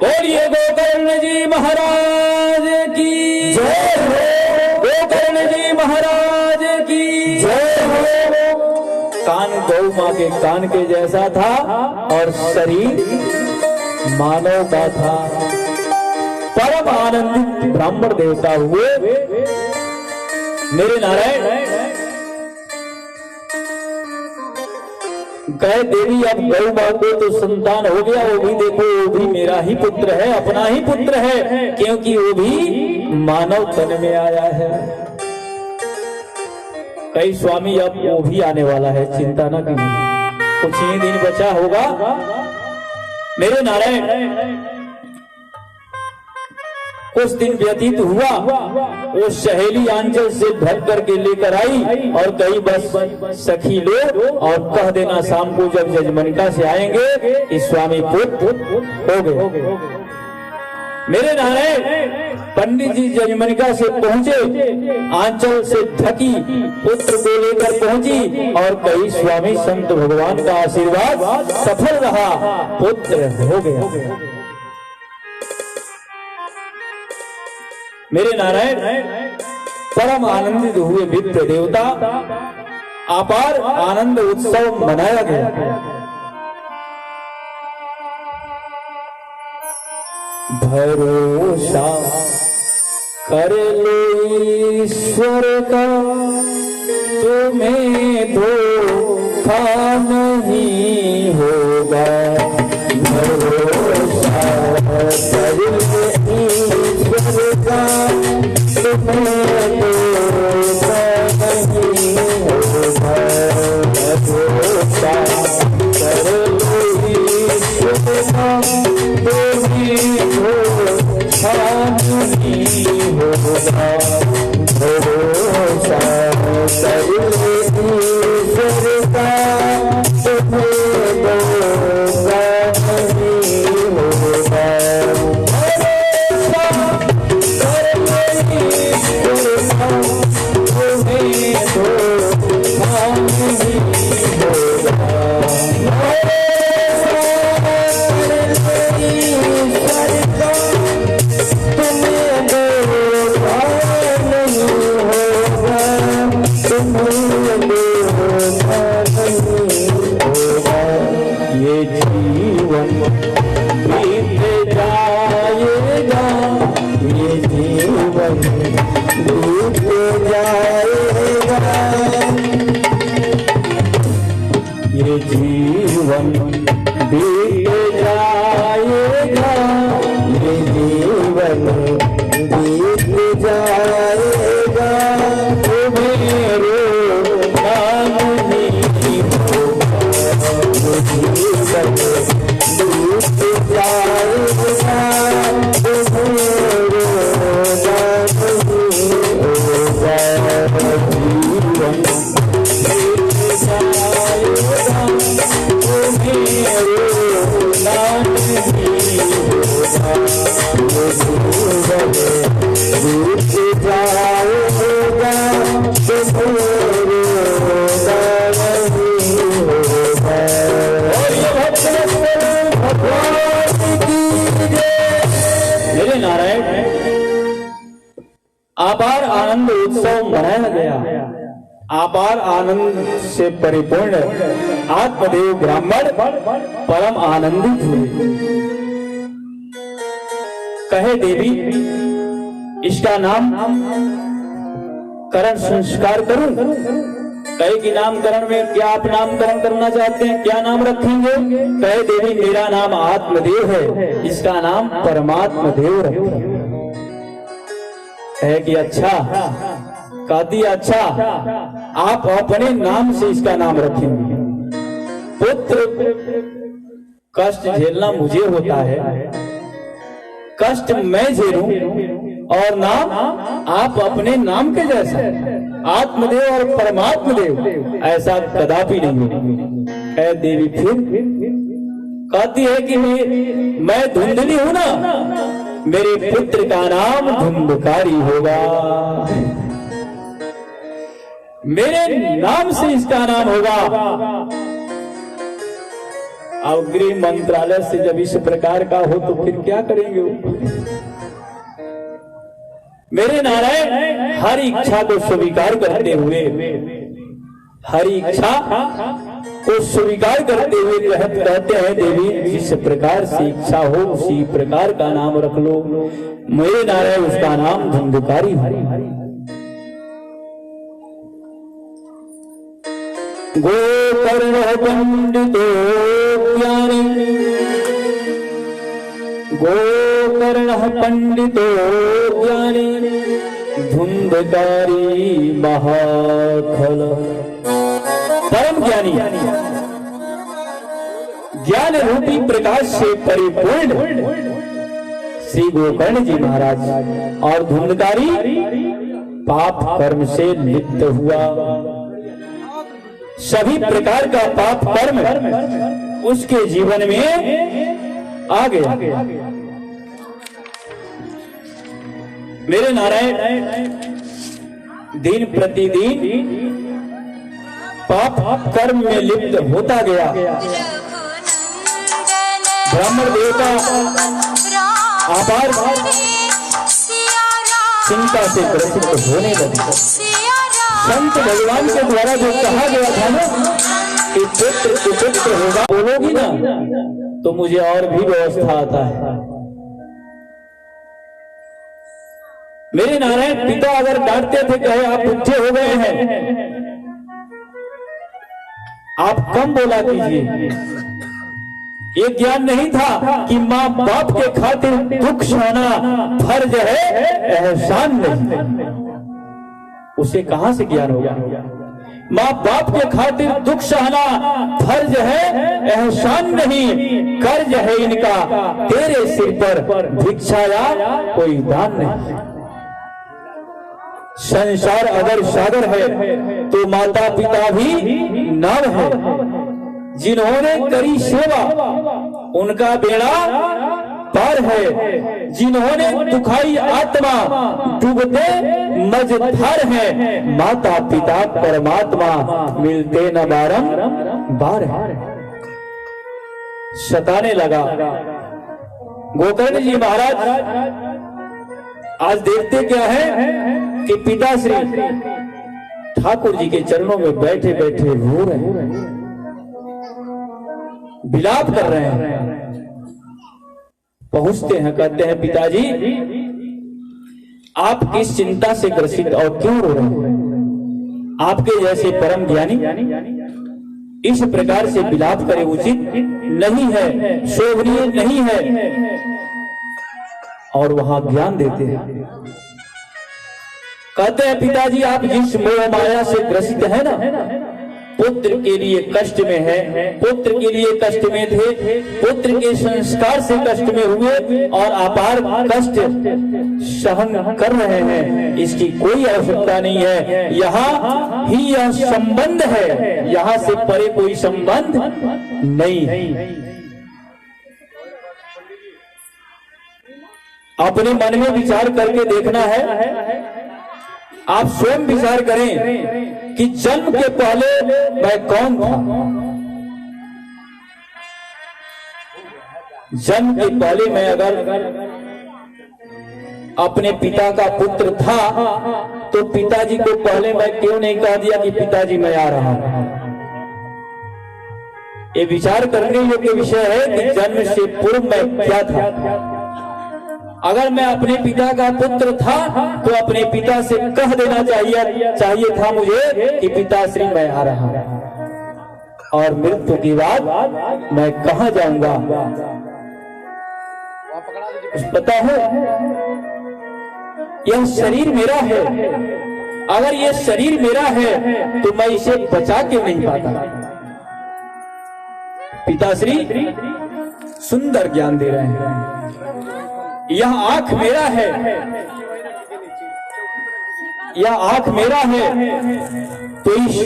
बोलिए गोकर्ण जी महाराज की जय हो। कर्ण जी महाराज की जय हो। कान गौ माँ के कान के जैसा था और शरीर मानव का था। परम आनंदित ब्राह्मण देवता हुए मेरे नारायण। कहे देवी अब गौ माँ को तो संतान हो गया, वो भी देखो वो भी मेरा ही पुत्र है, अपना ही पुत्र है, क्योंकि वो भी मानव तन में आया है। कई स्वामी अब वो भी आने वाला है, चिंता न करिए, कुछ ही दिन बचा होगा मेरे नारायण। कुछ दिन व्यतीत हुआ, वो सहेली आंचल से ढक करके लेकर आई और कई बस सखी लो और कह देना शाम को जब जजमनिका से आएंगे इस स्वामी पुत्र हो गए। मेरे नारायण पंडित जी जजमनिका से पहुंचे, आंचल से ढकी पुत्र को लेकर पहुंची और कई स्वामी संत भगवान का आशीर्वाद सफल रहा, पुत्र हो गया। मेरे नारायण परम आनंदित हुए विप्र देवता, अपार आनंद उत्सव मनाया गया। भरोसा कर लो ईश्वर का, तुम्हें धोखा नहीं होगा। भरोसा कर लो ईश्वर का, तुम्हें धोखा नहीं होगा। भरोसा कर लो ईश्वर का, तुम्हें धोखा नहीं होगा। भरोसा कर लो ईश्वर का, तुम्हें धोखा नहीं होगा। ये जीवन बीत जाएगा, ये जीवन बीत जाएगा, ये जीवन बीत जाएगा, ये जीवन बीत जाएगा। तुम्हें रोना नहीं होगा, जीवन बीत जाएगा, तुम्हें रोना नहीं होगा। जीवन बीत जाएगा, तुम्हें रोना नहीं होगा। जीवन बीत जाएगा, तुम्हें रोना नहीं होगा। मेरे नारायण अपार आनंद उत्सव मनाया गया। अपार आनंद से परिपूर्ण आत्मदेव ब्राह्मण परम आनंदित हुए। कहे देवी इसका नाम करण संस्कार करूं। कहे कि नामकरण में क्या आप नामकरण करना चाहते हैं, क्या नाम रखेंगे? कहे देवी मेरा नाम आत्मदेव है, इसका नाम परमात्मा देव रखें। है कि अच्छा, कहती अच्छा आप अपने नाम से इसका नाम रखेंगे। पुत्र कष्ट झेलना मुझे होता है, कष्ट मैं झेलूं और नाम आप अपने नाम के जैसा आत्मदेव और परमात्मा देव, ऐसा कदापि नहीं है। देवी फिर कहती है कि मैं धुंधली हूं ना, मेरे पुत्र का नाम धुंधकारी होगा, मेरे नाम से इसका नाम होगा। अब गृह मंत्रालय से जब इस प्रकार का हो तो फिर क्या करेंगे? मेरे नारायण हर इच्छा को स्वीकार करते हुए, हर इच्छा को स्वीकार करते हुए कहते हैं देवी जिस प्रकार से इच्छा हो उसी प्रकार का नाम रख लो। मेरे नारायण उसका नाम धुंधकारी हो। गोकर्ण पंडितो ज्ञानी, गोकर्ण पंडितो ज्ञानी, धुंधकारी महाखल। परम ज्ञानी, ज्ञान रूपी प्रकाश से परिपूर्ण श्री गोकर्ण जी महाराज और धुंधकारी पाप कर्म से लिप्त हुआ। सभी प्रकार का पाप कर्म उसके जीवन में आ गया। मेरे नारायण दिन प्रतिदिन पाप कर्म में लिप्त होता गया। ब्राह्मण देवता आभार चिंता से ग्रसित होने लगे। संत भगवान के द्वारा जो कहा गया था ना कि पुत्र कुपुत्र होगा, बोलोगी ना तो मुझे और भी व्यवस्था आता है। मेरे नारायण पिता अगर डांटते थे, कहे आप बुढ़े हो गए हैं, आप कम बोला कीजिए। ये ज्ञान नहीं था कि माँ बाप के खातिर दुख सहना फर्ज है, एहसान नहीं। उसे कहां से ज्ञान होगा? माँ बाप के खातिर दुख सहना फर्ज है, एहसान नहीं, कर्ज है इनका तेरे सिर पर, भिक्षा या कोई दान नहीं। संसार अगर सागर है तो माता पिता भी नाव है। जिन्होंने करी सेवा उनका बेड़ा पार है। जिन्होंने दुखाई आत्मा डूबते मझधार है। माता पिता परमात्मा मिलते न बारंबार है। सताने लगा गोकर्ण जी महाराज। आज देखते क्या है कि पिताश्री ठाकुर जी के चरणों में बैठे बैठे रो रहे हैं, विलाप कर रहे हैं। पहुंचते हैं, कहते हैं पिताजी आप किस चिंता से ग्रसित और क्यों रो रहे हैं? आपके जैसे परम ज्ञानी इस प्रकार से विलाप करे उचित नहीं है, शोभनीय नहीं है। और वहां ज्ञान देते हैं, कहते हैं पिताजी आप जिस मोह माया से ग्रसित है ना, पुत्र के लिए कष्ट में है, पुत्र के लिए कष्ट में थे, पुत्र के संस्कार से कष्ट में हुए और अपार कष्ट सहन कर रहे हैं। इसकी कोई आवश्यकता नहीं है। यहाँ ही यह संबंध है, यहाँ से परे कोई संबंध नहीं। अपने मन में विचार करके देखना है। आप स्वयं विचार करें कि जन्म के पहले मैं कौन था। जन्म के पहले मैं अगर अपने पिता का पुत्र था तो पिताजी को पहले मैं क्यों नहीं कह दिया कि पिताजी मैं आ रहा हूं। ये विचार करने योग्य विषय है कि जन्म से पूर्व मैं क्या था। अगर मैं अपने पिता का पुत्र था तो अपने पिता से कह देना चाहिए था मुझे कि पिताश्री मैं आ रहा हूं और मृत्यु के बाद मैं कहां जाऊंगा पता है। यह शरीर मेरा है, अगर यह शरीर मेरा है तो मैं इसे बचा के नहीं पाता। पिताश्री सुंदर ज्ञान दे रहे हैं। यह आंख मेरा है, यह आंख मेरा है तो इस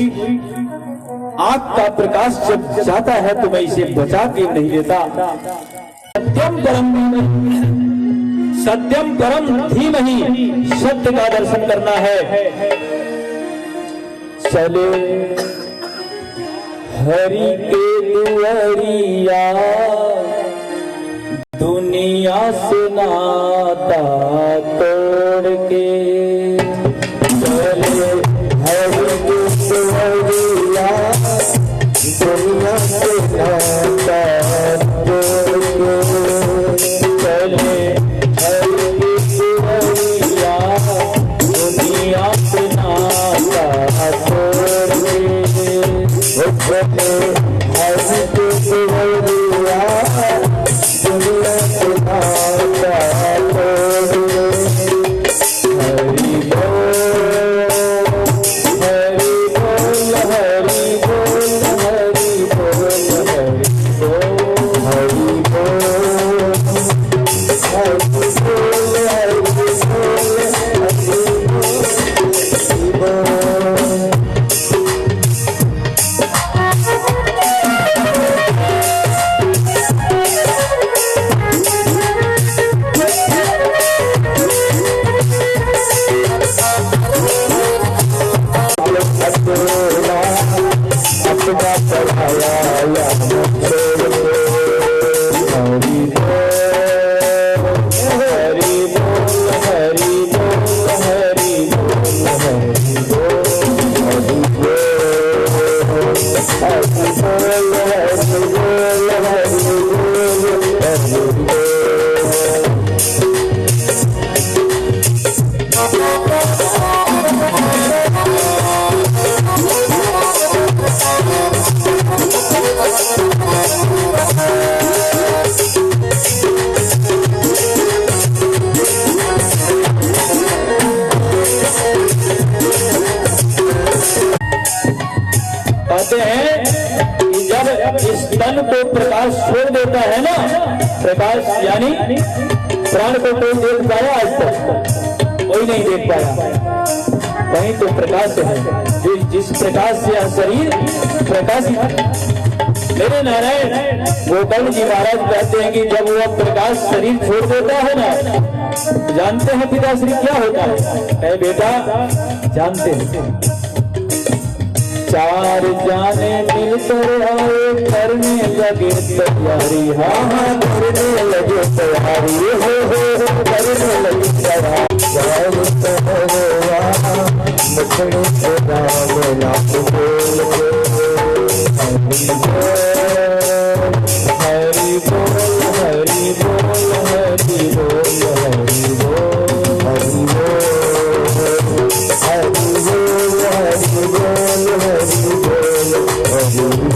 आंख का प्रकाश जब जाता है तो मैं इसे बचा के नहीं लेता। सत्यम परम धीमहि, सत्य का दर्शन करना है। चले हरि के दुआरिया, दुनिया से नाता तोड़ के कहते हैं कि जब इस तन को प्रकाश छोड़ देता है ना, प्रकाश यानी प्राण को कोई देख पाया आज तक? कोई नहीं देख पाया। कहीं तो प्रकाश है, जिस प्रकाश से यह शरीर प्रकाशित। मेरे नारायण गोकर्ण जी महाराज कहते हैं कि जब वह प्रकाश शरीर छोड़ देता है ना, जानते हैं पिताश्री क्या होता है? बेटा जानते हैं, चार जाने मिलकर आए करने लगे तैयारी। हाँ हाँ करने लगे तैयारी, हो करने लगे तैयारी। मुखड़ी से राम नाम बोल हरि बोल हरि बोल हरि बोल हरि बोल हरि बोल हरि बोल हरि बोल हरि बोल हरि बोल।